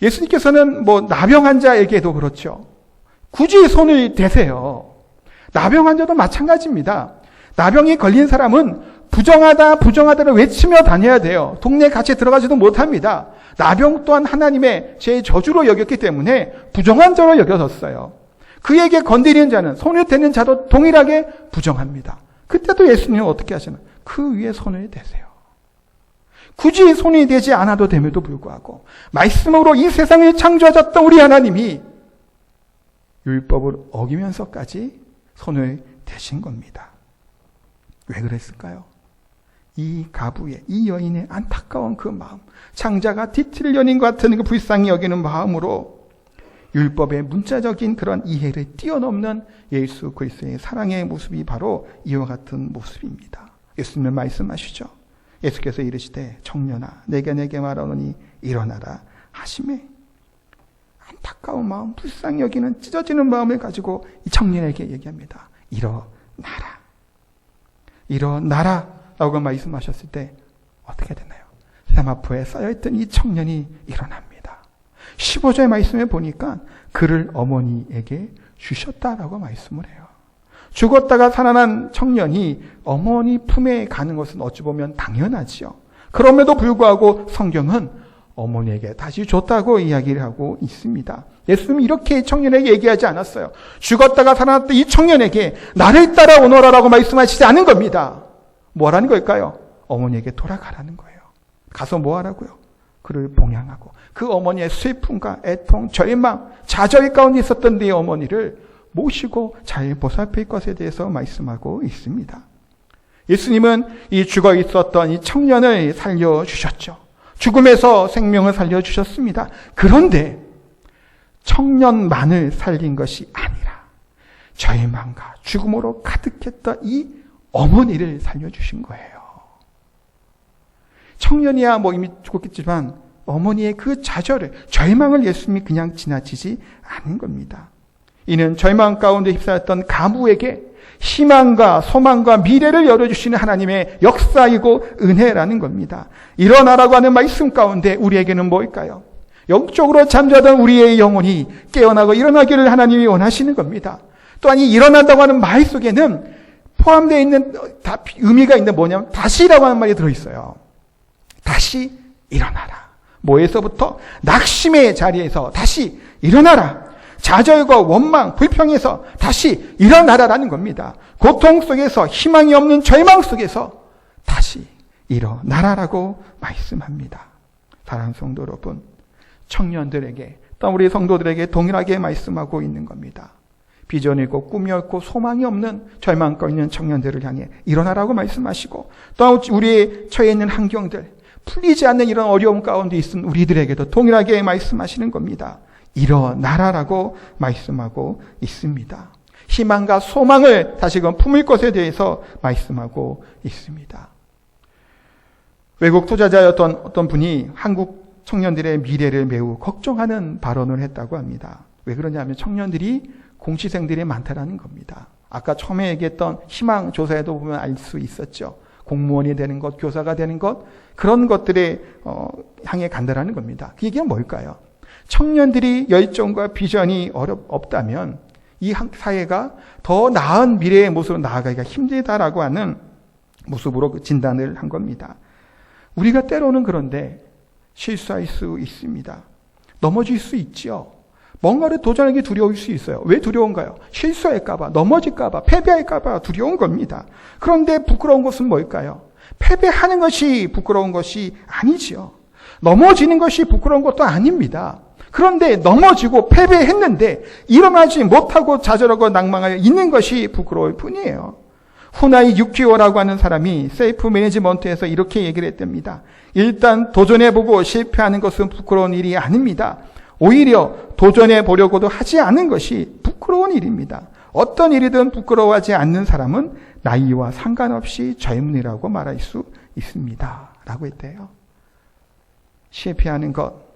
S1: 예수님께서는 나병 환자에게도 그렇죠. 굳이 손을 대세요. 나병 환자도 마찬가지입니다. 나병이 걸린 사람은 부정하다를 외치며 다녀야 돼요. 동네에 같이 들어가지도 못합니다. 나병 또한 하나님의 제 저주로 여겼기 때문에 부정한 자로 여겨졌어요. 그에게 건드리는 자는, 손을 대는 자도 동일하게 부정합니다. 그때도 예수님은 어떻게 하시나요? 그 위에 손을 대세요. 굳이 손이 되지 않아도 됨에도 불구하고 말씀으로 이 세상을 창조하셨던 우리 하나님이 율법을 어기면서까지 손을 대신 겁니다. 왜 그랬을까요? 이 가부의, 이 여인의 안타까운 그 마음, 창자가 뒤틀 연인 같은 그 불쌍히 여기는 마음으로 율법의 문자적인 그런 이해를 뛰어넘는 예수 그리스도의 사랑의 모습이 바로 이와 같은 모습입니다. 예수님은 말씀하시죠. 예수께서 이르시되 청년아 내게 말하노니 일어나라 하시매 안타까운 마음, 불쌍히 여기는 찢어지는 마음을 가지고 이 청년에게 얘기합니다. 일어나라 라고 말씀하셨을 때 어떻게 되나요? 세마포에 쌓여있던 이 청년이 일어납니다. 15절의 말씀에 보니까 그를 어머니에게 주셨다라고 말씀을 해요. 죽었다가 살아난 청년이 어머니 품에 가는 것은 어찌 보면 당연하지요. 그럼에도 불구하고 성경은 어머니에게 다시 줬다고 이야기를 하고 있습니다. 예수님이 이렇게 청년에게 얘기하지 않았어요. 죽었다가 살아났던 이 청년에게 나를 따라 오너라라고 말씀하시지 않은 겁니다. 뭐라는 걸까요? 어머니에게 돌아가라는 거예요. 가서 뭐 하라고요? 그를 봉양하고 그 어머니의 슬픔과 애통, 절망, 좌절 가운데 있었던 네 어머니를 모시고 잘 보살필 것에 대해서 말씀하고 있습니다. 예수님은 이 죽어 있었던 이 청년을 살려주셨죠. 죽음에서 생명을 살려주셨습니다. 그런데 청년만을 살린 것이 아니라 절망과 죽음으로 가득했던 이 어머니를 살려주신 거예요. 청년이야 이미 죽었겠지만 어머니의 그 좌절을, 절망을 예수님이 그냥 지나치지 않은 겁니다. 이는 절망 가운데 휩싸였던 가부에게 희망과 소망과 미래를 열어주시는 하나님의 역사이고 은혜라는 겁니다. 일어나라고 하는 말씀 가운데 우리에게는 뭘까요? 영적으로 잠자던 우리의 영혼이 깨어나고 일어나기를 하나님이 원하시는 겁니다. 또한 이 일어난다고 하는 말 속에는 포함되어 있는 의미가 있는데 뭐냐면 다시라고 하는 말이 들어있어요. 다시 일어나라. 뭐에서부터? 낙심의 자리에서 다시 일어나라. 좌절과 원망, 불평에서 다시 일어나라라는 겁니다. 고통 속에서, 희망이 없는 절망 속에서 다시 일어나라라고 말씀합니다. 사랑하는 성도 여러분, 청년들에게, 또 우리 성도들에게 동일하게 말씀하고 있는 겁니다. 비전이 있고 꿈이 없고 소망이 없는 절망과 있는 청년들을 향해 일어나라고 말씀하시고, 또 우리의 처해 있는 환경들, 풀리지 않는 이런 어려움 가운데 있은 우리들에게도 동일하게 말씀하시는 겁니다. 일어나라라고 말씀하고 있습니다. 희망과 소망을 다시금 품을 것에 대해서 말씀하고 있습니다. 외국 투자자였던 어떤 분이 한국 청년들의 미래를 매우 걱정하는 발언을 했다고 합니다. 왜 그러냐면 청년들이 공시생들이 많다라는 겁니다. 아까 처음에 얘기했던 희망 조사에도 보면 알 수 있었죠. 공무원이 되는 것, 교사가 되는 것, 그런 것들에 향해 간다라는 겁니다. 그 얘기는 뭘까요? 청년들이 열정과 비전이 없다면 이 사회가 더 나은 미래의 모습으로 나아가기가 힘들다라고 하는 모습으로 그 진단을 한 겁니다. 우리가 때로는 그런데 실수할 수 있습니다. 넘어질 수 있죠. 뭔가를 도전하기 두려울 수 있어요. 왜 두려운가요? 실수할까봐, 넘어질까봐, 패배할까봐 두려운 겁니다. 그런데 부끄러운 것은 뭘까요? 패배하는 것이 부끄러운 것이 아니지요. 넘어지는 것이 부끄러운 것도 아닙니다. 그런데 넘어지고 패배했는데 일어나지 못하고 좌절하고 낭망하여 있는 것이 부끄러울 뿐이에요. 후나이 유키오라고 하는 사람이 셀프 매니지먼트에서 이렇게 얘기를 했답니다. 일단 도전해보고 실패하는 것은 부끄러운 일이 아닙니다. 오히려 도전해 보려고도 하지 않은 것이 부끄러운 일입니다. 어떤 일이든 부끄러워하지 않는 사람은 나이와 상관없이 젊은이라고 말할 수 있습니다. 라고 했대요. 실패하는 것,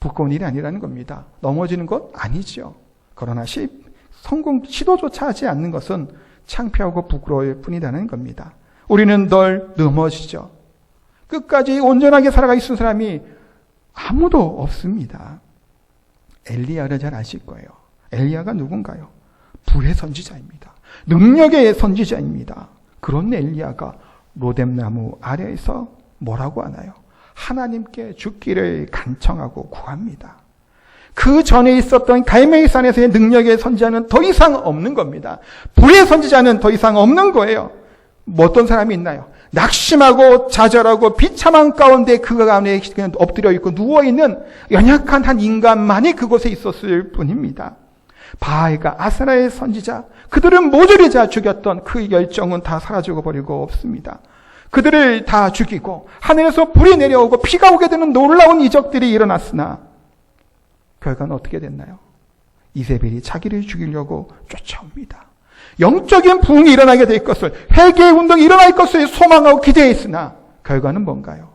S1: 부끄러운 일이 아니라는 겁니다. 넘어지는 것 아니죠. 그러나 성공 시도조차 하지 않는 것은 창피하고 부끄러울 뿐이라는 겁니다. 우리는 늘 넘어지죠. 끝까지 온전하게 살아가 있는 사람이 아무도 없습니다. 엘리야를 잘 아실 거예요. 엘리야가 누군가요? 불의 선지자입니다. 능력의 선지자입니다. 그런 엘리야가 로뎀나무 아래에서 뭐라고 하나요? 하나님께 죽기를 간청하고 구합니다. 그 전에 있었던 갈멜 산에서의 능력의 선지자는 더 이상 없는 겁니다. 불의 선지자는 더 이상 없는 거예요. 뭐 어떤 사람이 있나요? 낙심하고 좌절하고 비참한 가운데 그 가운데 그냥 엎드려 있고 누워있는 연약한 한 인간만이 그곳에 있었을 뿐입니다. 바알과 아세라의 선지자, 그들은 모조리 다 죽였던 그 열정은 다 사라지고 버리고 없습니다. 그들을 다 죽이고 하늘에서 불이 내려오고 피가 오게 되는 놀라운 이적들이 일어났으나 결과는 어떻게 됐나요? 이세벨이 자기를 죽이려고 쫓아옵니다. 영적인 부흥이 일어나게 될 것을, 회개의 운동이 일어날 것을 소망하고 기대했으나 결과는 뭔가요?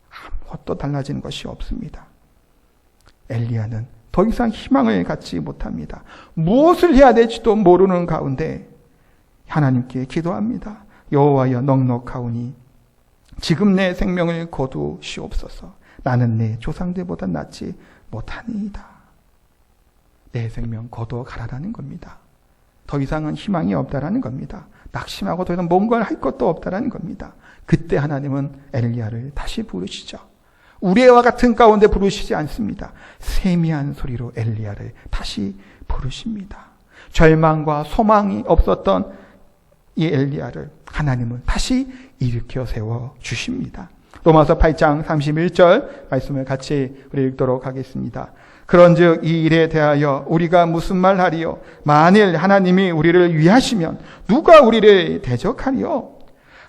S1: 아무것도 달라지는 것이 없습니다. 엘리야는 더 이상 희망을 갖지 못합니다. 무엇을 해야 될지도 모르는 가운데 하나님께 기도합니다. 여호와여 넉넉하오니 지금 내 생명을 거두시옵소서. 나는 내 조상들보다 낫지 못하니이다. 내 생명 거두어 가라라는 겁니다. 더 이상은 희망이 없다라는 겁니다. 낙심하고 더 이상 뭔가를 할 것도 없다라는 겁니다. 그때 하나님은 엘리야를 다시 부르시죠. 우레와 같은 가운데 부르시지 않습니다. 세미한 소리로 엘리야를 다시 부르십니다. 절망과 소망이 없었던 이 엘리야를 하나님은 다시 일으켜 세워 주십니다. 로마서 8장 31절 말씀을 같이 우리 읽도록 하겠습니다. 그런즉 이 일에 대하여 우리가 무슨 말하리요? 만일 하나님이 우리를 위하시면 누가 우리를 대적하리요?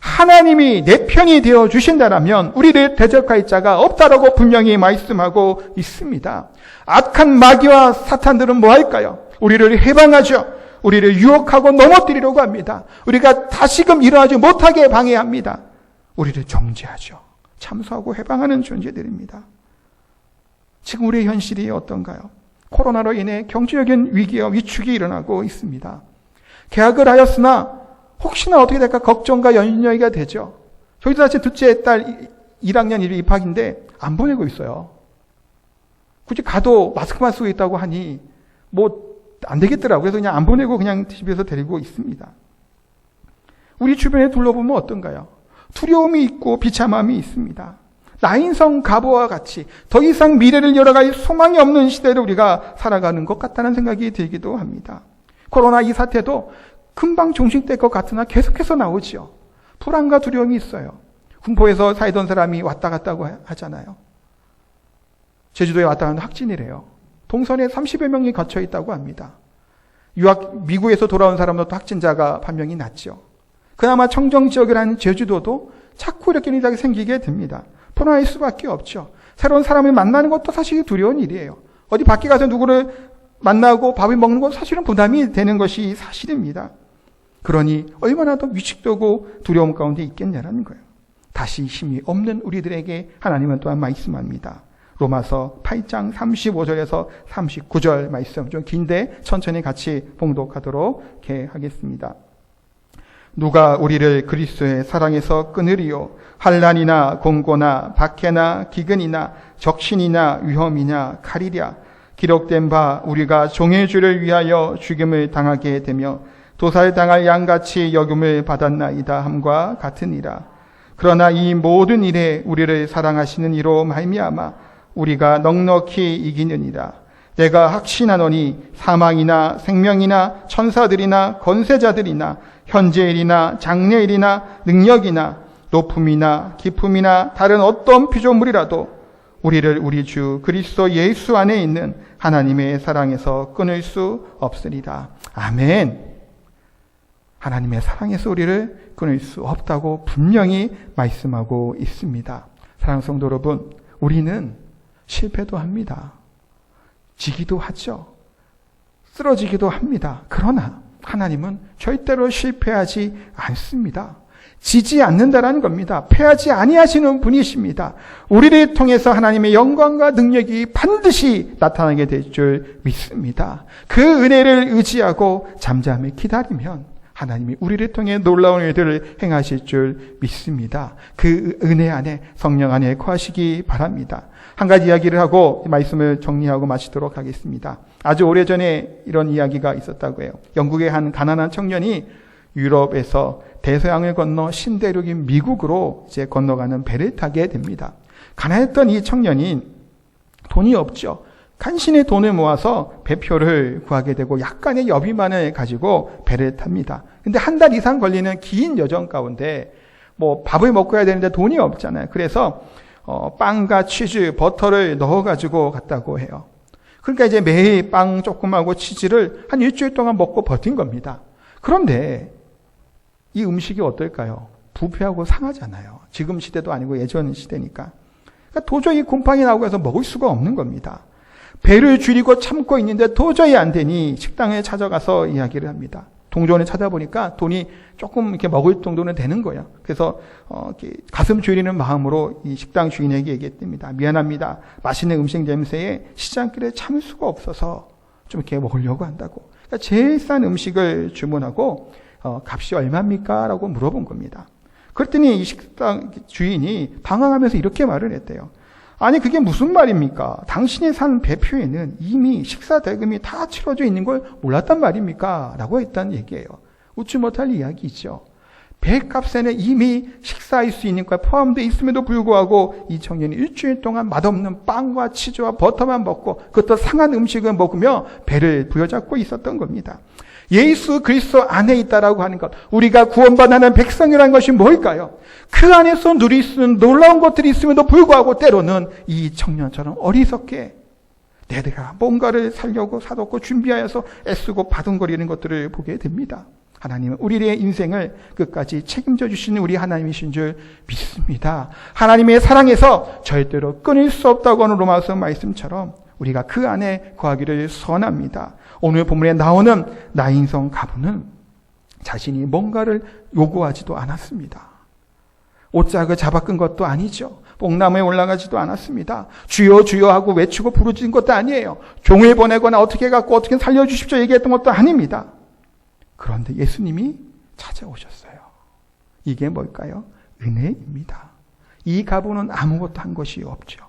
S1: 하나님이 내 편이 되어 주신다라면 우리를 대적할 자가 없다라고 분명히 말씀하고 있습니다. 악한 마귀와 사탄들은 뭐 할까요? 우리를 해방하죠. 우리를 유혹하고 넘어뜨리려고 합니다. 우리가 다시금 일어나지 못하게 방해합니다. 우리를 정죄하죠. 참수하고 해방하는 존재들입니다. 지금 우리의 현실이 어떤가요? 코로나로 인해 경제적인 위기와 위축이 일어나고 있습니다. 계약을 하였으나 혹시나 어떻게 될까 걱정과 연연이 되죠. 저희도 사실 둘째 딸 1학년 입학인데 안 보내고 있어요. 굳이 가도 마스크만 쓰고 있다고 하니 뭐 안 되겠더라고요. 그래서 그냥 안 보내고 그냥 집에서 데리고 있습니다. 우리 주변에 둘러보면 어떤가요? 두려움이 있고 비참함이 있습니다. 나인성 가보와 같이 더 이상 미래를 열어갈 소망이 없는 시대를 우리가 살아가는 것 같다는 생각이 들기도 합니다. 코로나 이 사태도 금방 종식될 것 같으나 계속해서 나오지요. 불안과 두려움이 있어요. 군포에서 살던 사람이 왔다 갔다고 하잖아요. 제주도에 왔다 갔는데 확진이래요. 동선에 30여 명이 갇혀 있다고 합니다. 미국에서 돌아온 사람도 확진자가 판명이 났죠. 그나마 청정 지역이라는 제주도도 자꾸 이렇게 일이 생기게 됩니다. 불안할 수밖에 없죠. 새로운 사람을 만나는 것도 사실 두려운 일이에요. 어디 밖에 가서 누구를 만나고 밥을 먹는 건 사실은 부담이 되는 것이 사실입니다. 그러니 얼마나 더 위축되고 두려움 가운데 있겠냐라는 거예요. 다시 힘이 없는 우리들에게 하나님은 또한 말씀합니다. 로마서 8장 35절에서 39절 말씀, 좀 긴데 천천히 같이 봉독하도록 하겠습니다. 누가 우리를 그리스도의 사랑에서 끊으리요? 환난이나 공고나 박해나 기근이나 적신이나 위험이냐 칼이랴. 기록된 바 우리가 종의 주를 위하여 죽임을 당하게 되며 도살당할 양같이 여김을 받았나이다 함과 같으니라. 그러나 이 모든 일에 우리를 사랑하시는 이로 말미암아 우리가 넉넉히 이기느니라. 내가 확신하노니 사망이나 생명이나 천사들이나 권세자들이나 현재일이나 장래일이나 능력이나 높음이나 깊음이나 다른 어떤 피조물이라도 우리를 우리 주 그리스도 예수 안에 있는 하나님의 사랑에서 끊을 수 없으리라. 아멘. 하나님의 사랑에서 우리를 끊을 수 없다고 분명히 말씀하고 있습니다. 사랑하는 성도 여러분, 우리는 실패도 합니다. 지기도 하죠. 쓰러지기도 합니다. 그러나 하나님은 절대로 실패하지 않습니다. 지지 않는다라는 겁니다. 패하지 아니하시는 분이십니다. 우리를 통해서 하나님의 영광과 능력이 반드시 나타나게 될 줄 믿습니다. 그 은혜를 의지하고 잠잠히 기다리면 하나님이 우리를 통해 놀라운 일들을 행하실 줄 믿습니다. 그 은혜 안에 성령 안에 거하시기 바랍니다. 한 가지 이야기를 하고 말씀을 정리하고 마치도록 하겠습니다. 아주 오래전에 이런 이야기가 있었다고 해요. 영국의 한 가난한 청년이 유럽에서 대서양을 건너 신대륙인 미국으로 이제 건너가는 배를 타게 됩니다. 가난했던 이 청년이 돈이 없죠. 간신히 돈을 모아서 배표를 구하게 되고 약간의 여비만을 가지고 배를 탑니다. 근데 한 달 이상 걸리는 긴 여정 가운데 뭐 밥을 먹고 해야 되는데 돈이 없잖아요. 그래서 빵과 치즈, 버터를 넣어가지고 갔다고 해요. 그러니까 이제 매일 빵 조금하고 치즈를 한 일주일 동안 먹고 버틴 겁니다. 그런데 이 음식이 어떨까요? 부패하고 상하잖아요. 지금 시대도 아니고 예전 시대니까. 그러니까 도저히 곰팡이 나오고 해서 먹을 수가 없는 겁니다. 배를 줄이고 참고 있는데 도저히 안 되니 식당에 찾아가서 이야기를 합니다. 동전을 찾아보니까 돈이 조금 이렇게 먹을 정도는 되는 거예요. 그래서 이렇게 가슴 졸이는 마음으로 이 식당 주인에게 얘기했답니다. 미안합니다. 맛있는 음식 냄새에 시장길에 참을 수가 없어서 좀 이렇게 먹으려고 한다고. 그러니까 제일 싼 음식을 주문하고 값이 얼마입니까? 라고 물어본 겁니다. 그랬더니 이 식당 주인이 당황하면서 이렇게 말을 했대요. 아니 그게 무슨 말입니까? 당신이 산 배표에는 이미 식사 대금이 다 치러져 있는 걸 몰랐단 말입니까? 라고 했다는 얘기예요. 웃지 못할 이야기죠. 배값에는 이미 식사할 수 있는 것 포함되어 있음에도 불구하고 이 청년이 일주일 동안 맛없는 빵과 치즈와 버터만 먹고 그것도 상한 음식을 먹으며 배를 부여잡고 있었던 겁니다. 예수 그리스도 안에 있다라고 하는 것, 우리가 구원받는 백성이라는 것이 뭘까요? 그 안에서 누릴 수 있는 놀라운 것들이 있음에도 불구하고 때로는 이 청년처럼 어리석게 내가 뭔가를 살려고 사놓고 준비하여서 애쓰고 바둥거리는 것들을 보게 됩니다. 하나님은 우리의 인생을 끝까지 책임져 주시는 우리 하나님이신 줄 믿습니다. 하나님의 사랑에서 절대로 끊을 수 없다고 하는 로마서 말씀처럼 우리가 그 안에 거하기를 선합니다. 오늘 본문에 나오는 나인성 가부는 자신이 뭔가를 요구하지도 않았습니다. 옷짝을 잡아 끈 것도 아니죠. 뽕나무에 올라가지도 않았습니다. 주여 주여 하고 외치고 부르짖은 것도 아니에요. 종을 보내거나 어떻게 해갖고 어떻게 살려주십시오 얘기했던 것도 아닙니다. 그런데 예수님이 찾아오셨어요. 이게 뭘까요? 은혜입니다. 이 가부는 아무것도 한 것이 없죠.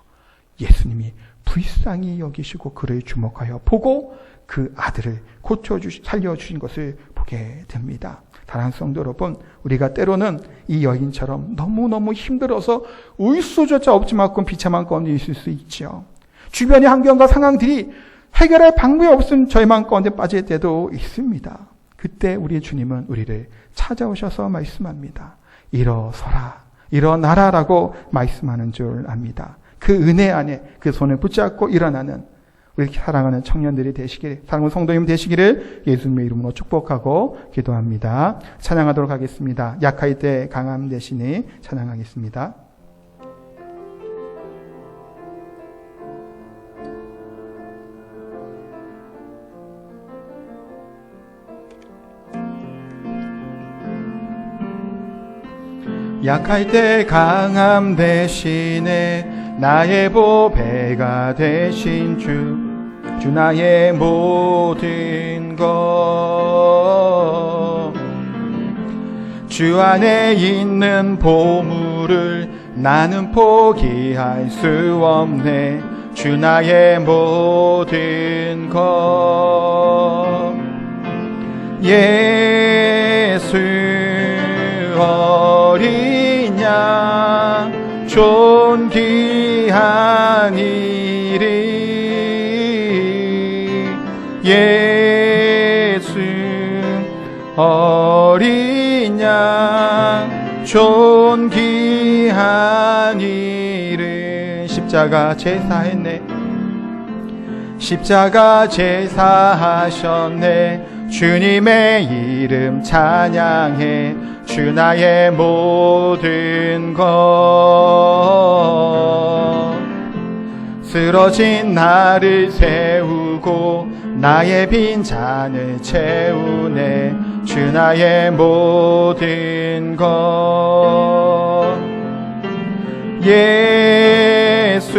S1: 예수님이 불쌍히 여기시고 그를 주목하여 보고 그 아들을 살려주신 것을 보게 됩니다. 사랑하는 성도 여러분, 우리가 때로는 이 여인처럼 너무너무 힘들어서 울 수조차 없을 만큼 비참한 가운데 있을 수 있죠. 주변의 환경과 상황들이 해결할 방법이 없은 절망 가운데 빠질 때도 있습니다. 그때 우리 주님은 우리를 찾아오셔서 말씀합니다. 일어서라, 일어나라라고 말씀하는 줄 압니다. 그 은혜 안에 그 손을 붙잡고 일어나는 우리 사랑하는 청년들이 되시기를, 사랑하는 성도님 되시기를 예수님의 이름으로 축복하고 기도합니다. 찬양하도록 하겠습니다. 약할 때 강함 대신에 찬양하겠습니다. 약할 때 강함 대신에 나의 보배가 되신 주 나의 모든 것, 주 안에 있는 보물을 나는 포기할 수 없네. 주 나의 모든 것, 예수 어린 양 존귀한 이름, 예수 어린 양 존귀한 이름. 십자가 제사했네, 십자가 제사하셨네. 주님의 이름 찬양해. 주 나의 모든 것, 쓰러진 나를 세우고 나의 빈 잔을 채우네. 주 나의 모든 것, 예수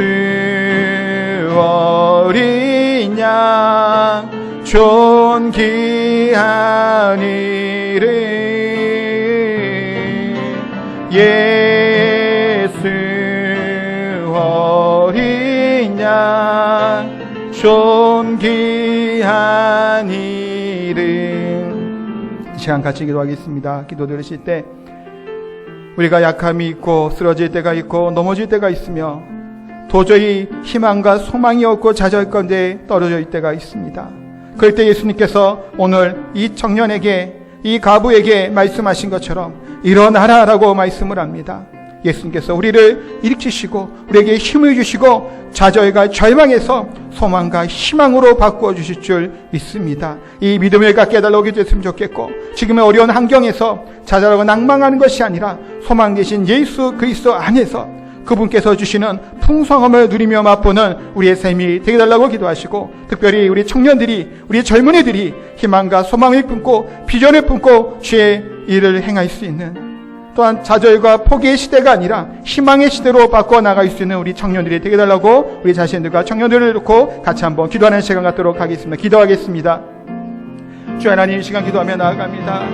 S1: 어린 양 존귀한 이름 예수 어린 양 존귀한 이름. 이 시간 같이 기도하겠습니다. 기도 들으실 때 우리가 약함이 있고 쓰러질 때가 있고 넘어질 때가 있으며 도저히 희망과 소망이 없고 좌절 가운데 떨어져 있을 때가 있습니다. 그럴 때 예수님께서 오늘 이 청년에게, 이 가부에게 말씀하신 것처럼 일어나라라고 말씀을 합니다. 예수님께서 우리를 일으키시고 우리에게 힘을 주시고 좌절과 절망에서 소망과 희망으로 바꾸어 주실 줄 믿습니다. 이 믿음을 갖게 해달라고 기도했으면 좋겠고, 지금의 어려운 환경에서 좌절하고 낭망하는 것이 아니라 소망 되신 예수 그리스도 안에서 그분께서 주시는 풍성함을 누리며 맛보는 우리의 삶이 되게 달라고 기도하시고, 특별히 우리 청년들이, 우리 젊은이들이 희망과 소망을 품고 비전을 품고 주의 일을 행할 수 있는, 또한 좌절과 포기의 시대가 아니라 희망의 시대로 바꿔 나갈 수 있는 우리 청년들이 되게 달라고 우리 자신들과 청년들을 놓고 같이 한번 기도하는 시간 갖도록 하겠습니다. 기도하겠습니다. 주 하나님, 이 시간 기도하며 나아갑니다.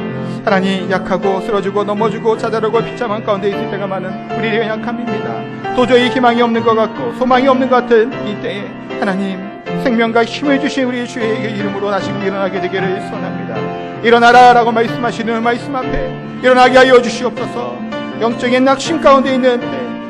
S1: 하나님, 약하고 쓰러지고 넘어지고 좌절하고 비참한 가운데 있을 때가 많은 우리의 연약함입니다. 도저히 희망이 없는 것 같고 소망이 없는 것 같은 이 때에 하나님, 생명과 힘을 주신 우리 주의 이름으로 다시금 일어나게 되기를 소원합니다. 일어나라 라고 말씀하시는 말씀 앞에 일어나게 하여 주시옵소서. 영적인 낙심 가운데 있는 때,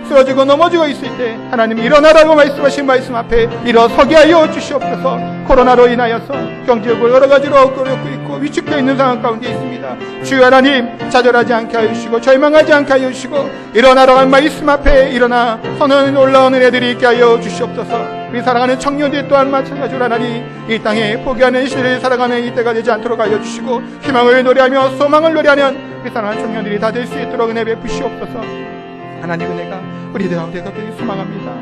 S1: 쓰러지고 넘어지고 있을 때 하나님 일어나라고 말씀하신 말씀 앞에 일어서게 하여 주시옵소서. 코로나로 인하여서 경제적으로 여러 가지로 어렵고 있고 위축되어 있는 상황 가운데 있습니다. 주여 하나님, 좌절하지 않게 하여 주시고 절망하지 않게 하여 주시고 일어나라는 말씀 앞에 일어나 선을 올라오는 은혜들이 있게 하여 주시옵소서. 우리 살아가는 청년들 또한 마찬가지로 하나님, 이 땅에 포기하는 시대를 살아가는 이때가 되지 않도록 하여 주시고 희망을 노래하며 소망을 노래하는 우리 살아가는 청년들이 다 될 수 있도록 은혜 베푸시옵소서. 하나님, 은혜가 우리들 가운데 되길 소망합니다.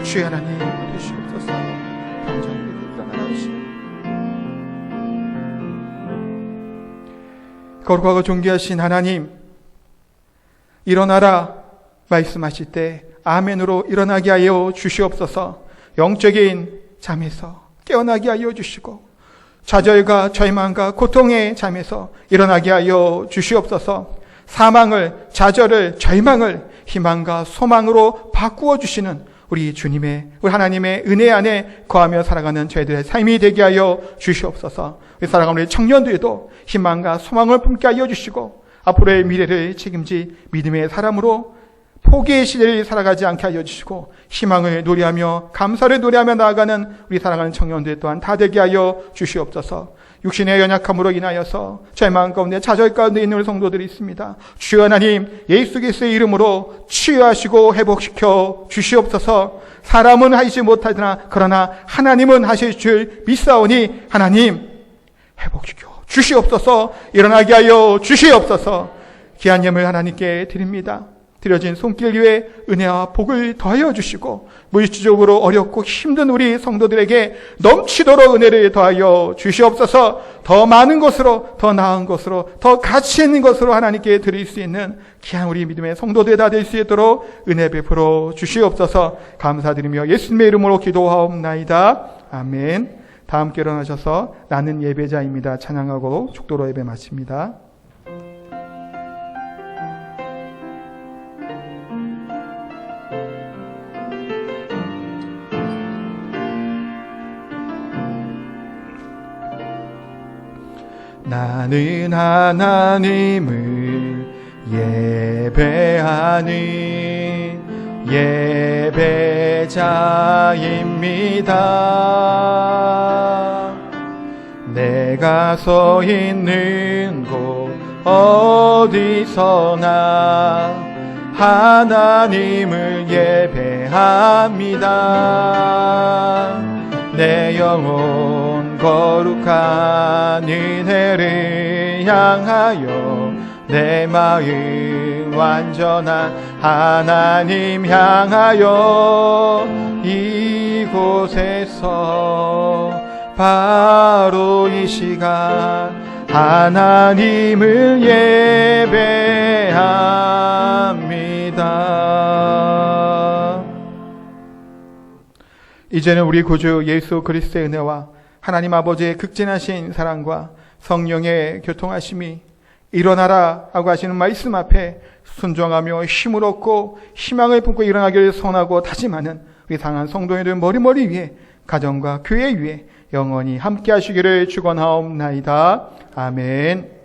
S1: 주의 하나님 되시옵소서. 평정으로 일어나시오. 거룩하고 존귀하신 하나님, 일어나라 말씀하실 때 아멘으로 일어나게 하여 주시옵소서. 영적인 잠에서 깨어나게 하여 주시고 좌절과 절망과 고통의 잠에서 일어나게 하여 주시옵소서. 사망을, 좌절을, 절망을 희망과 소망으로 바꾸어 주시는 우리 주님의, 우리 하나님의 은혜 안에 거하며 살아가는 저희들의 삶이 되게 하여 주시옵소서. 우리 살아가는 우리 청년들도 희망과 소망을 품게 하여 주시고 앞으로의 미래를 책임질 믿음의 사람으로 포기의 시대를 살아가지 않게 하여 주시고 희망을 노래하며 감사를 노래하며 나아가는 우리 살아가는 청년들 또한 다 되게 하여 주시옵소서. 육신의 연약함으로 인하여서 절망 가운데 좌절 가운데 있는 우리 성도들이 있습니다. 주여 하나님, 예수 그리스도의 이름으로 치유하시고 회복시켜 주시옵소서. 사람은 하시지 못하더나 그러나 하나님은 하실 줄 믿사오니 하나님 회복시켜 주시옵소서. 일어나게 하여 주시옵소서. 귀한 예물 하나님께 드립니다. 드려진 손길 위에 은혜와 복을 더하여 주시고 물질적으로 어렵고 힘든 우리 성도들에게 넘치도록 은혜를 더하여 주시옵소서. 더 많은 것으로, 더 나은 것으로, 더 가치 있는 것으로 하나님께 드릴 수 있는 귀한 우리 믿음의 성도들 다 될 수 있도록 은혜 베풀어 주시옵소서. 감사드리며 예수님의 이름으로 기도하옵나이다. 아멘. 다 함께 일어나셔서 나는 예배자입니다 찬양하고 축도로 예배 마칩니다. 나는 하나님을 예배하는 예배자입니다. 내가 서 있는 곳 어디서나 하나님을 예배합니다. 내 영혼 거룩한 은혜를 향하여 내 마음 완전한 하나님 향하여 이곳에서 바로 이 시간 하나님을 예배합니다. 이제는 우리 구주 예수 그리스도의 은혜와 하나님 아버지의 극진하신 사랑과 성령의 교통하심이 일어나라 하고 하시는 말씀 앞에 순종하며 힘을 얻고 희망을 품고 일어나기를 선하고 다짐하는 우리 상한 성도님들 머리머리 위에 가정과 교회 위에 영원히 함께 하시기를 축원하옵나이다. 아멘.